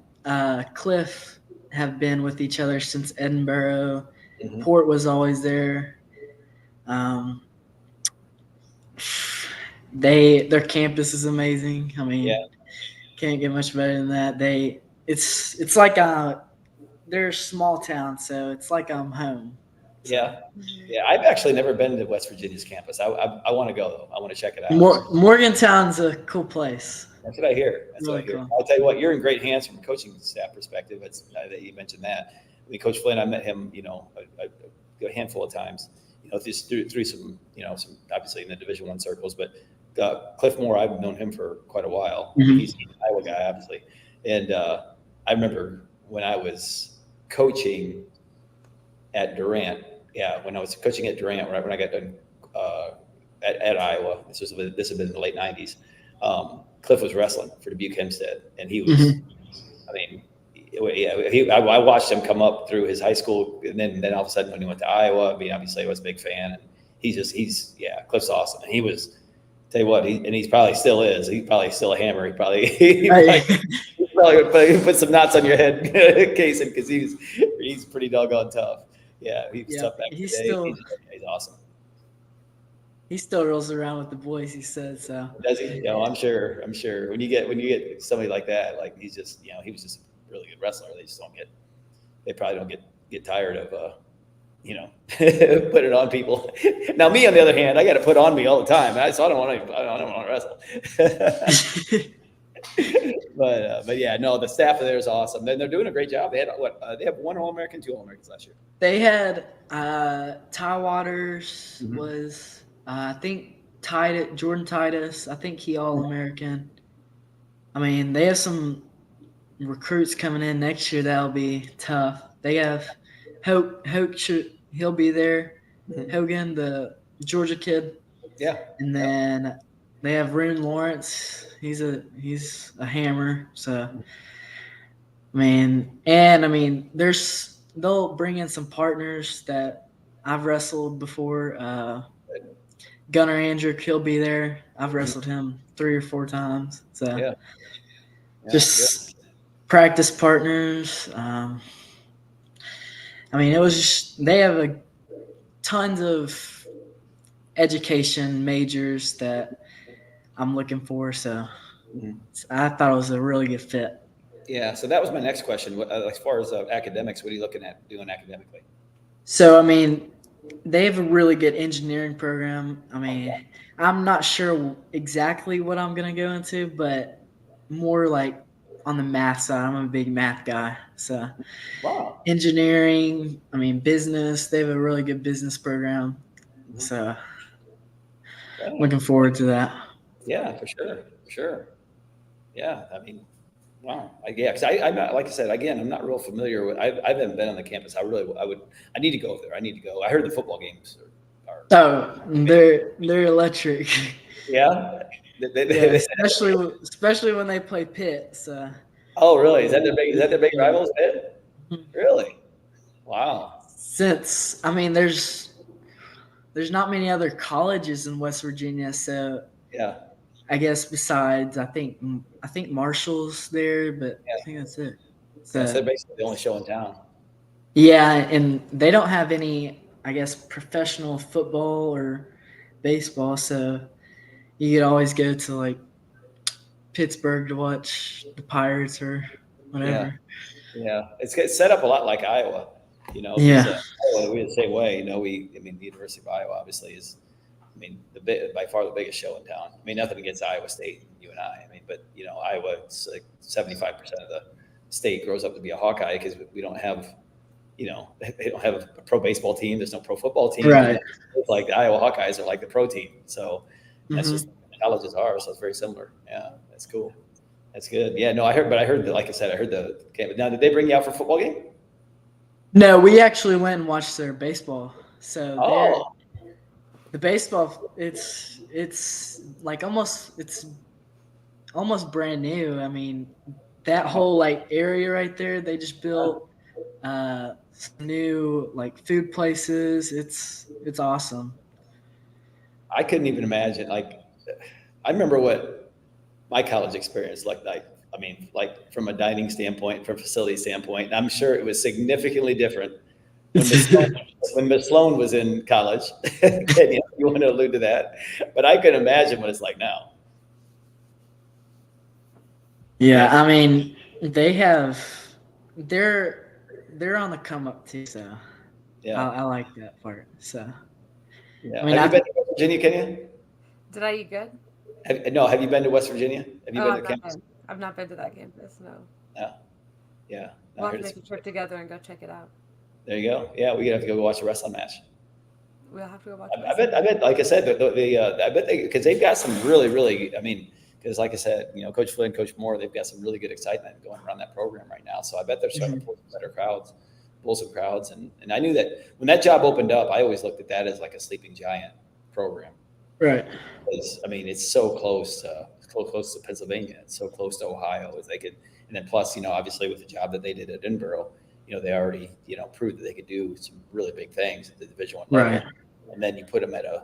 Cliff have been with each other since Edinburgh. Port was always there. Their campus is amazing. I mean, can't get much better than that. It's like they're a small town, so it's like I'm home. Yeah. I've actually never been to West Virginia's campus. I want to go though. I want to check it out. Morgantown's a cool place. That's what I hear. Cool. I'll tell you what, you're in great hands from a coaching staff perspective. It's that you mentioned that. I mean, Coach Flynn, I met him, a handful of times, just through some, some obviously in the Division I circles, but Cliff Moore, I've known him for quite a while. He's an Iowa guy, obviously. And I remember when I was coaching at Durant, when I was coaching at Durant, when I got done at Iowa, this had been in the late 90s, Cliff was wrestling for Dubuque Hempstead, and he was, I watched him come up through his high school, and then all of a sudden when he went to Iowa, I mean, obviously I was a big fan, and Cliff's awesome, and he was, tell you what, he probably still is. He's probably still a hammer. He probably would put some knots on your head, Casen, because he's pretty doggone tough. Yeah, he's tough back in the day. He's awesome. He still rolls around with the boys, he said. So does he? I'm sure. When you get somebody like that, like he's just, he was just a really good wrestler. They probably don't get tired of put it on people. Now me, on the other hand, I got to put on me all the time. So I don't want to wrestle. But yeah, no, the staff there is awesome. Then they're doing a great job. They had they have 1 All-American, 2 All-Americans last year. They had Ty Waters was I think Jordan Titus. I think he All-American. I mean, they have some recruits coming in next year that'll be tough. They have Hope he'll be there. Hogan, the Georgia kid. Yeah. And then they have Rune Lawrence. He's a hammer. So they'll bring in some partners that I've wrestled before. Gunnar Andrick, he'll be there. I've wrestled him 3 or 4 times. So just practice partners. It was just, they have tons of education majors that I'm looking for. So I thought it was a really good fit. Yeah. So that was my next question. As far as academics, what are you looking at doing academically? So, they have a really good engineering program. I'm not sure exactly what I'm going to go into, but more like on the math side. I'm a big math guy. So engineering, business, they have a really good business program. So looking forward to that. Yeah, for sure. Yeah. Wow. Because I'm not, like I said, again, I'm not real familiar with, I haven't been on the campus. I need to go there. I need to go. I heard the football games are they're electric. Yeah. Yeah, especially when they play Pitt. So. Oh, really? Is that their big rivals, Pitt? Really? Wow. Since there's not many other colleges in West Virginia, so Yeah. I guess besides I think Marshall's there, but I think that's it. So So basically the only show in town. yeah, and they don't have any, I guess, professional football or baseball, so you could always go to like Pittsburgh to watch the Pirates or whatever. Yeah. It's set up a lot like Iowa, 'cause, Yeah. Iowa, we're the same way. The University of Iowa obviously is, by far the biggest show in town. Nothing against Iowa State, you and I. But Iowa, it's like 75% of the state grows up to be a Hawkeye because we don't have, they don't have a pro baseball team. There's no pro football team. Right. It's like the Iowa Hawkeyes are like the pro team. So that's Mhm. just the colleges are. So it's very similar. Yeah, that's cool. That's good. Yeah, no, I heard that, like I said, I heard the game. Now, did they bring you out for a football game? No, we actually went and watched their baseball. So Oh, the baseball, it's like it's almost brand new. That whole like area right there, they just built some new like food places. It's awesome. I couldn't even imagine. Like, I remember what my college experience looked like. Like from a dining standpoint, from a facility standpoint, I'm sure it was significantly different when Miss Sloan was in college. You want to allude to that, but I can imagine what it's like now. Yeah, they're on the come up too, so Yeah, I like that part. So yeah. I mean, Have you been to West Virginia, Kenya? Did I eat good? Have you been to West Virginia? Have you been to campus? I've not been to that campus, no. Yeah. We'll have to make a trip together and go check it out. There you go. Yeah, we have to go watch a wrestling match. We'll have to go watch I bet, like I said, I bet because they've got some really, really, because like I said, Coach Flynn, Coach Moore, they've got some really good excitement going around that program right now. So I bet they're starting to pull some crowds. And I knew that when that job opened up, I always looked at that as like a sleeping giant program. right. Because, it's so close to Pennsylvania. It's so close to Ohio as they could. And then plus, obviously with the job that they did at Edinburgh, they already, proved that they could do some really big things at the Division I level. Right. And then you put them at a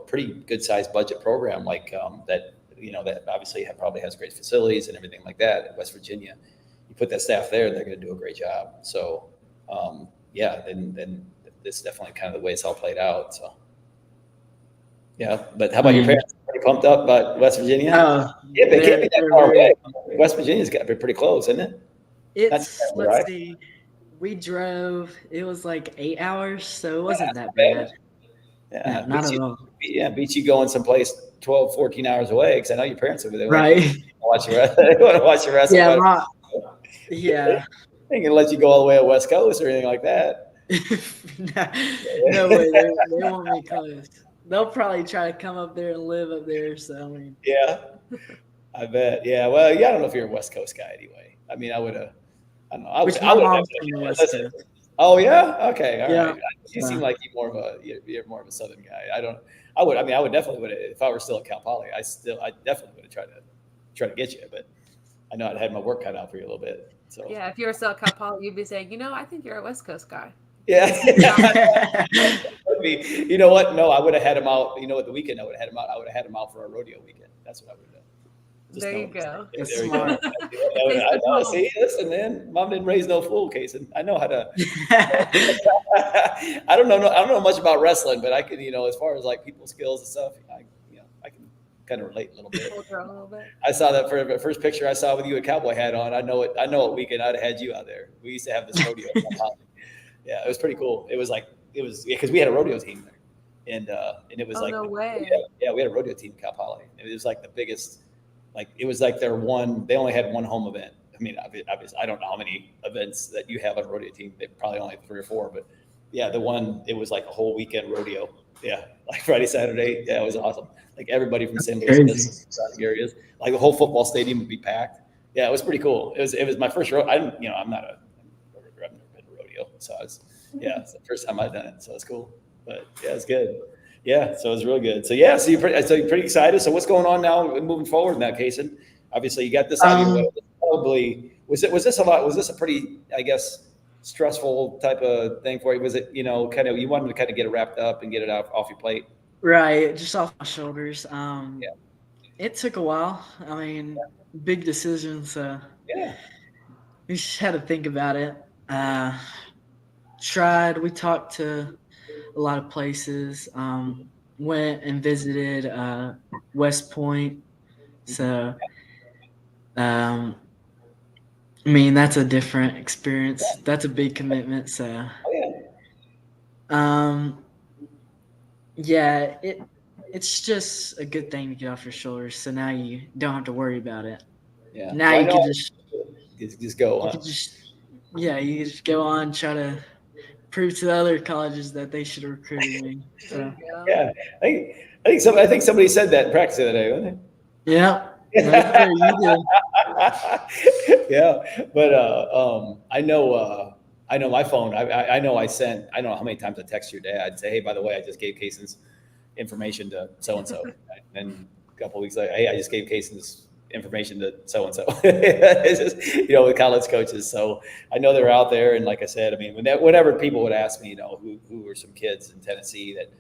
pretty good sized budget program like that, that obviously probably has great facilities and everything like that in West Virginia. You put that staff there, they're going to do a great job. So, then this is definitely kind of the way it's all played out. So, yeah. But how about your parents? Pretty pumped up about West Virginia? Yeah, they can't be that far away. West Virginia's got to be pretty close, isn't it? Let's see. We drove. It was like 8 hours, so it wasn't that bad. Yeah, not at all. Yeah, beats you going someplace 12, 14 hours away because I know your parents over there. Right. They want to watch your wrestling. Yeah. They can let you go all the way to West Coast or anything like that. No way. They won't be close. They'll probably try to come up there and live up there. So yeah, I bet. Yeah. Well, I don't know if you're a West Coast guy anyway. I would have. I don't know. I would have. Oh yeah. Okay. All right. You seem like you're more of a Southern guy. I would definitely would have, if I were still at Cal Poly. I definitely would have tried to get you, but I know I'd had my work cut out for you a little bit. So yeah, if you were still at Cal Poly, you'd be saying, I think you're a West Coast guy. Yeah. You know what? No, I would have had him out. The weekend I would have had him out. I would have had him out for a rodeo weekend. That's what I would have done. There you go. There you go. I know. See, listen, man. Mom didn't raise no fool, Casen. I know how to. I don't know much about wrestling, but I can, as far as like people skills and stuff, I can kind of relate a little bit. I saw that for the first picture I saw with you a cowboy hat on. I know what weekend I'd have had you out there. We used to have this rodeo. Yeah, it was pretty cool. It was because we had a rodeo team there, and it was no way. We had a rodeo team in Cal Poly. It was like the biggest. Like it was like they only had one home event. Obviously, I don't know how many events that you have on a rodeo team. They probably only have 3 or 4, but yeah, it was like a whole weekend rodeo. Yeah, like Friday, Saturday. Yeah, it was awesome. Like everybody from St. Louis areas, like the whole football stadium would be packed. Yeah, it was pretty cool. It was my first rodeo. I've never been to rodeo, so it's the first time I've done it. So it's cool. But yeah, it's good. Yeah, so it was real good. So yeah, so you're pretty excited. So what's going on now moving forward in that case? And obviously you got this out of your way. Probably was this a pretty, I guess, stressful type of thing for you? Was it, kind of, you wanted to kind of get it wrapped up and get it off your plate? Right, just off my shoulders. Yeah. It took a while. I mean, big decision, so Yeah. we just had to think about it. We talked to a lot of places. Went and visited West Point. So, I mean, that's a different experience. That's a big commitment. So, yeah, it's just a good thing to get off your shoulders. So now you don't have to worry about it. Yeah. Now you can just go. You just go on, try to prove to the other colleges that they should recruit me. So yeah, I think somebody said that in practice the other day, wasn't it? Yeah. Right there, you did. Yeah, but I know my phone. I know I don't know how many times I text your dad. I'd say, hey, by the way, I just gave Casen's information to so and so, and a couple of weeks later, hey, I just gave Casen's information to so and so. It's just, with college coaches. So I know they're out there, and like I said, I mean, whenever people would ask me, who were some kids in Tennessee that,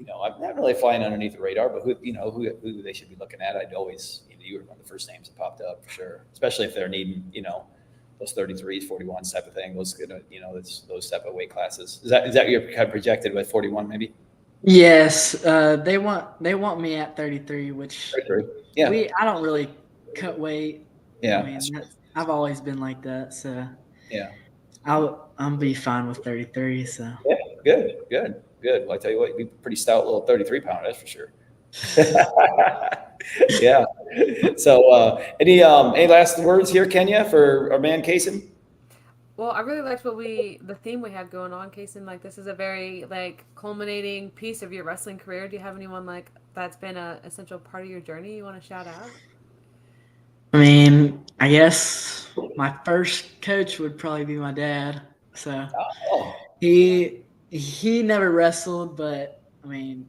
I'm not really flying underneath the radar, but who they should be looking at, I'd always, you were one of the first names that popped up for sure, especially if they're needing, those 33s, 41s type of thing, those type of weight classes. Is that your kind of projected with 41 maybe? Yes, they want me at 33, which 33. Yeah. I don't really cut weight. Yeah, I mean, I've always been like that, so yeah, I'll be fine with 33. So yeah, good. Well, I tell you what, you'd be a pretty stout little 33 pounder, that's for sure. Yeah. So, any last words here, Kenya, for our man Casen? Well, I really liked the theme we had going on, Casen. Like, this is a very culminating piece of your wrestling career. Do you have anyone that's been an essential part of your journey you want to shout out? I mean, I guess my first coach would probably be my dad. So he never wrestled, but I mean,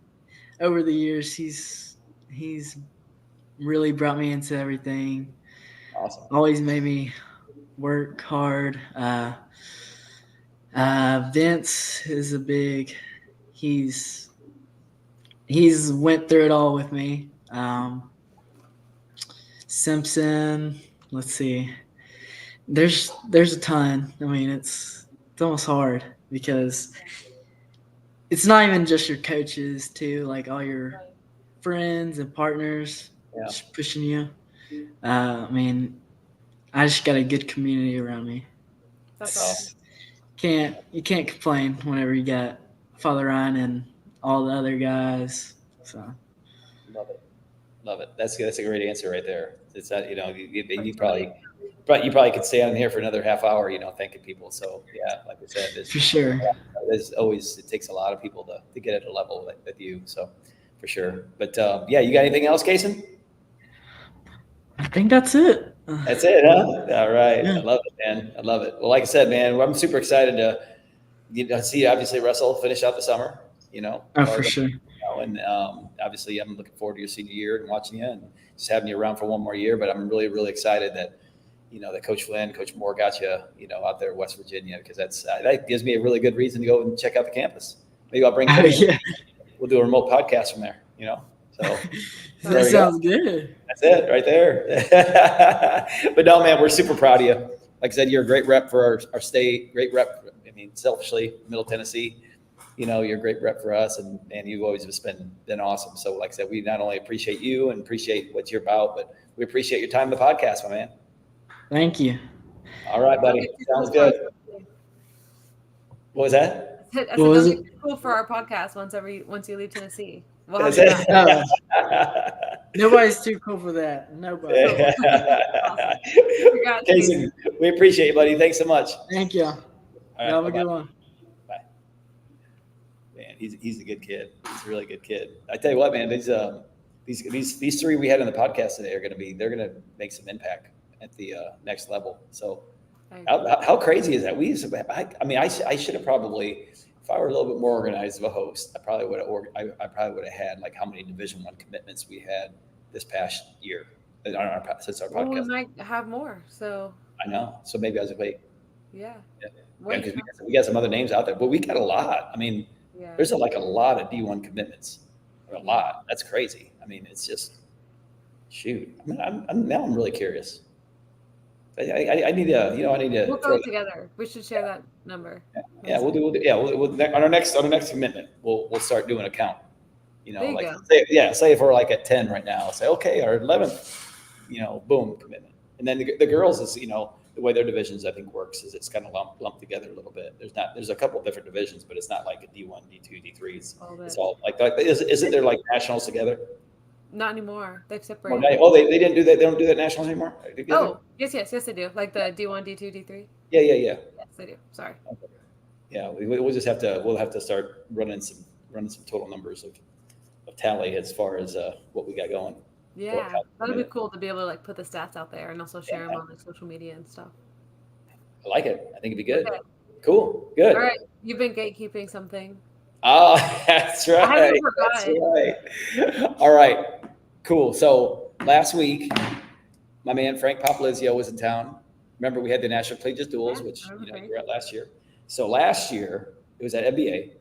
over the years he's really brought me into everything. Awesome. Always made me work hard. Vince is he's went through it all with me. Simpson, let's see. There's a ton. I mean, it's almost hard because it's not even just your coaches too, all your friends and partners just pushing you. I mean, I just got a good community around me. That's awesome. You can't complain whenever you got Father Ryan and all the other guys. So love it. That's a great answer right there. It's that you probably could stay on here for another half hour, thanking people. So yeah, like I said, for sure. There's always, it takes a lot of people to get at a level with you. So for sure. But yeah, you got anything else, Casen? I think that's it. That's it, huh? All right. Yeah. I love it, man. I love it. Well, like I said, man, I'm super excited to see obviously Russell finish out the summer, Oh, for sure. And obviously I'm looking forward to your senior year and watching you and just having you around for one more year. But I'm really, really excited that, that Coach Flynn, Coach Moore got you, out there in West Virginia, because that gives me a really good reason to go and check out the campus. Maybe I'll bring Yeah. We'll do a remote podcast from there, So that sounds good. That's it right there. But no, man, we're super proud of you. Like I said, you're a great rep for our state, great rep. I mean, selfishly, Middle Tennessee, you're a great rep for us, and you've always just been awesome. So like I said, we not only appreciate you and appreciate what you're about, but we appreciate your time in the podcast, my man. Thank you. All right, buddy. Sounds good. What was that? I said it'll be cool for our podcast once you leave Tennessee. We'll have Nobody's too cool for that. Nobody. Awesome. Casen, we appreciate you, buddy. Thanks so much. Thank you. Right, have a good one. Bye. Man, he's a good kid. He's a really good kid. I tell you what, man, these three we had on the podcast today they're gonna make some impact at the next level. So how crazy is that? I should have probably, if I were a little bit more organized of a host, I probably would have I probably would have had like how many Division I commitments we had this past year since our Well, we podcast. might have more. So I know. So maybe I was like, wait, yeah. yeah, Wait. because we got some other names out there, but we got a lot. I mean, Yeah. there's like a lot of D1 commitments. A lot. That's crazy. I mean, it's just shoot. I mean, I'm really curious. I need to, I need to. We'll throw it together. We should share that number. Yeah, we'll do. Yeah, we'll on our next commitment, we'll start doing a count. There you like go. say if we're like at 10 right now, say okay, our 11th, boom, commitment. And then the girls is, the way their divisions I think works is it's kind of lumped together a little bit. There's a couple different divisions, but it's not like a D1, D2, D3s. It's all like isn't there like nationals together? Not anymore. They've separated. They didn't do that. They don't do that nationals anymore. Oh, yes, they do. Like the D1, D2, D3. Yeah. Yes, they do. Sorry. Okay. Yeah, we'll just have to start running some total numbers of tally as far as what we got going. Yeah, that'd be cool to be able to like put the stats out there and also share them on like social media and stuff. I like it. I think it'd be good. Okay. Cool. Good. All right, you've been gatekeeping something. Oh, that's right. I haven't forgotten. That's right. All right. Cool. So last week, my man Frank Popolizio was in town. Remember, we had the National Collegiate Duels, which you were at last year. So last year it was at NBA.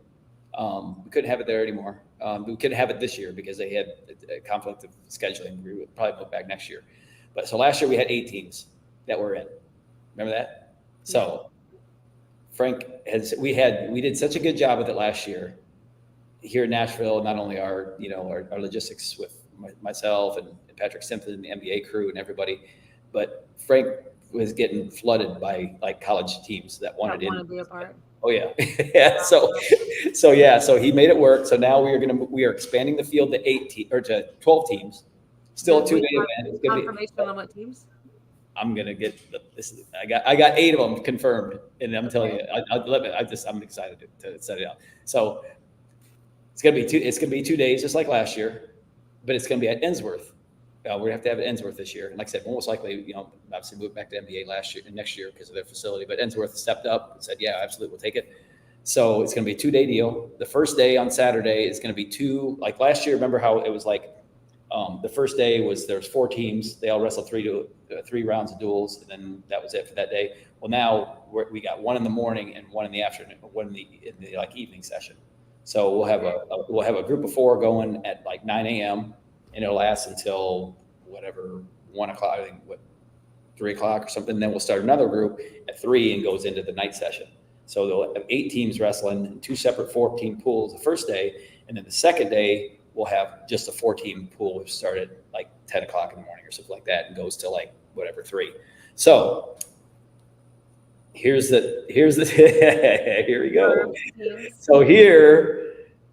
We couldn't have it there anymore. We couldn't have it this year because they had a conflict of scheduling. We would probably move back next year. But so last year we had 8 teams that were in. Remember that? So Frank we did such a good job with it last year here in Nashville. Not only our logistics with myself and Patrick Simpson and the NBA crew and everybody, but Frank was getting flooded by like college teams that wanted to be a part. Oh yeah. Yeah. So he made it work. So now we are expanding the field to 12 teams. Still a 2-day event. It's gonna confirmation on what teams? I'm gonna get this. I got 8 of them confirmed, and I'm telling you, I'm excited to set it out. So it's gonna be 2 days, just like last year, but it's gonna be at Ensworth. We're gonna have to have it at Ensworth this year. And like I said, most likely, obviously moved back to NBA next year because of their facility. But Ensworth stepped up and said, "Yeah, absolutely, we'll take it." So it's gonna be a 2-day deal. The first day on Saturday is gonna be 2. Like last year, remember how it was like the first day there's 4 teams. They all wrestled 3 rounds of duels, and then that was it for that day. Well, now we got 1 in the morning and 1 in the afternoon, 1 in the like evening session. So we'll have a group of 4 going at like 9 a.m. and it'll last until whatever 1 o'clock, I think 3 o'clock or something. Then we'll start another group at 3 and goes into the night session. So they'll have 8 teams wrestling in 2 separate 4-team pools the first day, and then the second day we'll have just a 4-team pool which started like 10 o'clock in the morning or something like that and goes to like whatever 3. So here's the here we go. So here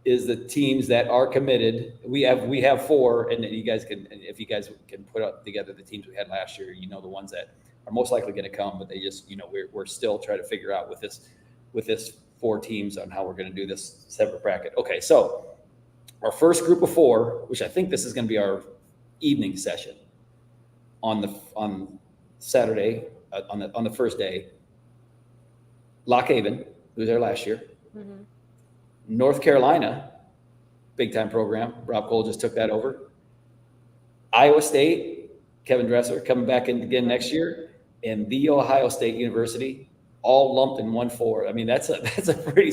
is the teams that are committed. We have 4, and you guys can, if you guys can put up together the teams we had last year, the ones that are most likely going to come, but they just, we're still trying to figure out with this 4 teams on how we're going to do this separate bracket. Okay, so our first group of 4, which I think this is going to be our evening session on Saturday on the first day. Lock Haven, who was there last year. Mm-hmm. North Carolina, big time program. Rob Cole just took that over. Iowa State, Kevin Dresser coming back in again next year, and The Ohio State University, all lumped in 1-4. I mean, that's a pretty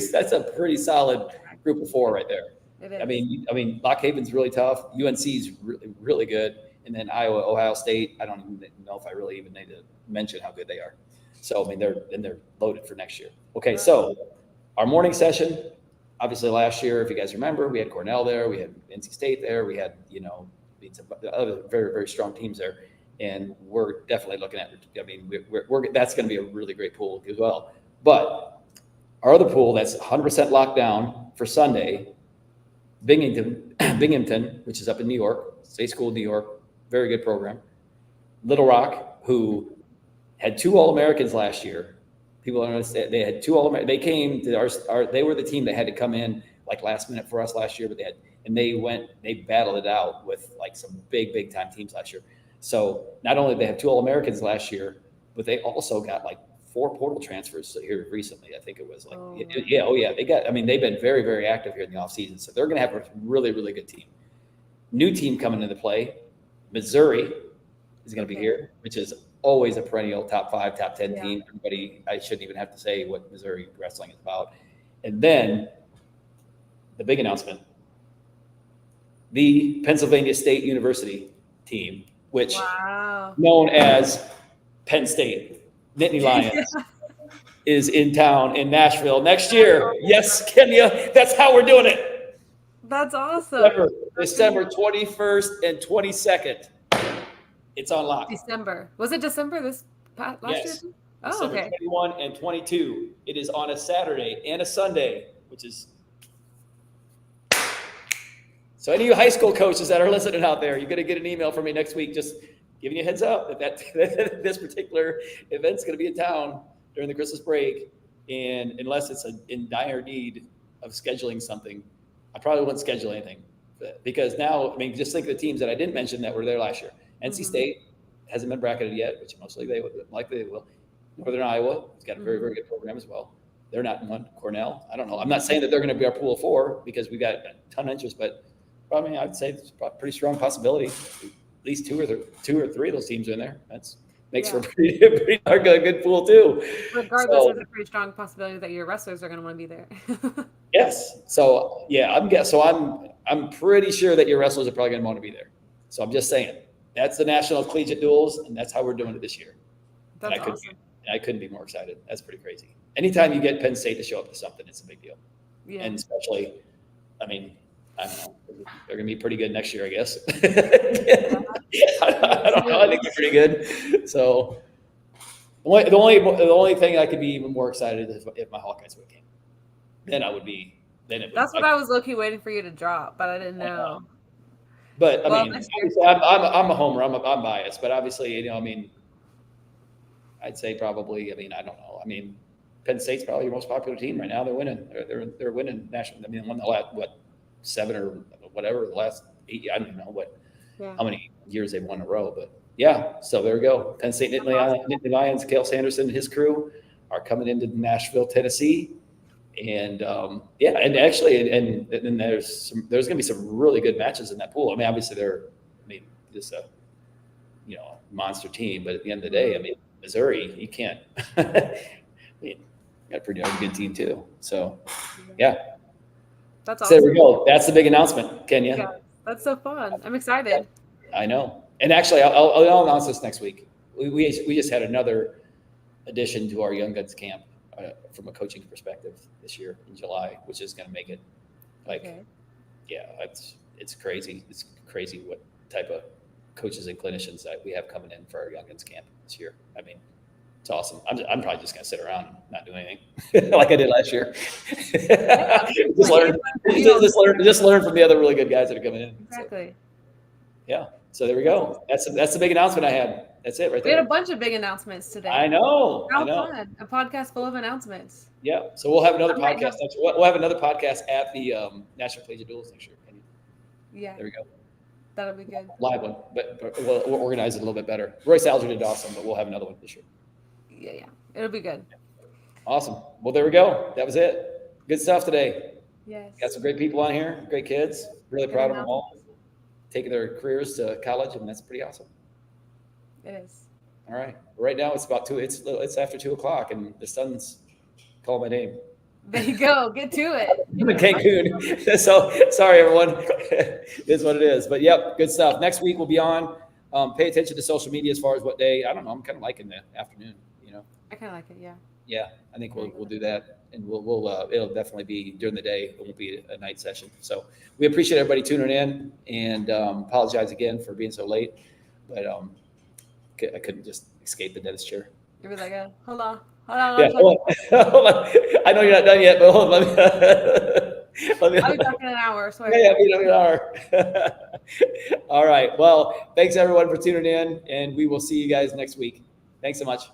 solid group of 4 right there. It is. I mean, Lock Haven's really tough. UNC's really, really good, and then Iowa, Ohio State. I don't even know if I really even need to mention how good they are. So I mean, they're loaded for next year. Okay, so our morning session. Obviously, last year, if you guys remember, we had Cornell there, we had NC State there, we had some other very, very strong teams there, and we're definitely looking at. I mean, that's going to be a really great pool as well. But our other pool that's 100% locked down for Sunday, Binghamton, which is up in New York, State School of New York, very good program. Little Rock, who had 2 All-Americans last year. People don't understand. They had 2 All-Americans. They came to our. They were the team that had to come in like last minute for us last year, but they battled it out with like some big time teams last year. So not only did they have 2 All-Americans last year, but they also got like 4 portal transfers here recently. I think it was like, Oh. They got, I mean, they've been very, very active here in the offseason. So they're going to have a really, really good team. New team coming into play. Missouri is going to be here, which is always a perennial top 5, top 10 team. Everybody, I shouldn't even have to say what Missouri wrestling is about. And then the big announcement, the Pennsylvania State University team, which known as Penn State Nittany Lions, is in town in Nashville next year. Yes, Kenya, that's how we're doing it. That's awesome. December 21st and 22nd. It's on lock. December. Was it December last Yes. year? Oh, December okay. 21 and 22. It is on a Saturday and a Sunday, which is. So any of you high school coaches that are listening out there, you're going to get an email from me next week just giving you a heads up that this particular event's going to be in town during the Christmas break. And unless it's in dire need of scheduling something, I probably wouldn't schedule anything. Because now, I mean, just think of the teams that I didn't mention that were there last year. NC State hasn't been bracketed yet, which likely they will. Northern Iowa has got a very, very good program as well. They're not in one. Cornell, I don't know. I'm not saying that they're going to be our pool of 4 because we got a ton of interest, but I mean, I'd say it's a pretty strong possibility. At least 2 or 3 of those teams are in there. That makes for a pretty darn good pool too. Regardless, there's a pretty strong possibility that your wrestlers are going to want to be there. Yes. So yeah, I'm pretty sure that your wrestlers are probably going to want to be there. So I'm just saying that's the National Collegiate Duels, and that's how we're doing it this year. That's awesome. I couldn't be more excited. That's pretty crazy. Anytime you get Penn State to show up to something, it's a big deal. Yeah. And especially, I mean, I don't know. They're going to be pretty good next year, I guess. I don't know. I think they're pretty good. So the only thing I could be even more excited is if my Hawkeyes would have came. Then I would be. That's what I was low-key waiting for you to drop, but I didn't know. But I mean, I'm a homer. I'm biased, but obviously, I mean, I'd say probably. I mean, I don't know. I mean, Penn State's probably your most popular team right now. They're winning. They're winning national. I mean, won the last 7 or whatever the last 8. I don't even know how many years they've won in a row, but yeah. So there we go. Penn State Nittany Lions. Cale Sanderson and his crew are coming into Nashville, Tennessee. And and actually, and there's going to be some really good matches in that pool. I mean, obviously just a monster team, but at the end of the day, I mean, Missouri, you can't. I mean, got a pretty darn good team too. So, yeah. That's awesome. So there we go. That's the big announcement, Kenya. Yeah, that's so fun. I'm excited. I know. And actually, I'll announce this next week. We just had another addition to our Young Guns camp. From a coaching perspective this year in July, which is going to make it it's crazy. It's crazy what type of coaches and clinicians that we have coming in for our Young Guns camp this year. I mean, it's awesome. I'm probably just going to sit around and not do anything like I did last year. just learn from the other really good guys that are coming in. Exactly. So, yeah. So there we go. That's the big announcement I had. That's it right there. We had a bunch of big announcements today. I know. How fun. A podcast full of announcements. Yeah. So we'll have another podcast. We'll have another podcast at the National Collegiate Duels next year. Yeah. There we go. That'll be good. Live one, but we'll organize it a little bit better. Royce Alger did awesome, but we'll have another one this year. Yeah. It'll be good. Awesome. Well, there we go. That was it. Good stuff today. Yes. Got some great people on here. Great kids. Really proud of them all. Taking their careers to college, and that's pretty awesome. It is. All right. Right now it's about 2. It's after 2:00, and the sun's calling my name. There you go. Get to it. I'm in Cancun. So sorry, everyone. It is what it is. But yep, good stuff. Next week we'll be on. Pay attention to social media as far as what day. I don't know. I'm kind of liking the afternoon. I kind of like it. Yeah. Yeah, I think we'll do that, and we'll it'll definitely be during the day. It won't be a night session. So we appreciate everybody tuning in, and apologize again for being so late, but I couldn't just escape the dentist chair. You were like, hold on. Yeah, hold on. I know you're not done yet, but hold on. I'll be back in an hour. So yeah, be in an hour. All right. Well, thanks everyone for tuning in, and we will see you guys next week. Thanks so much.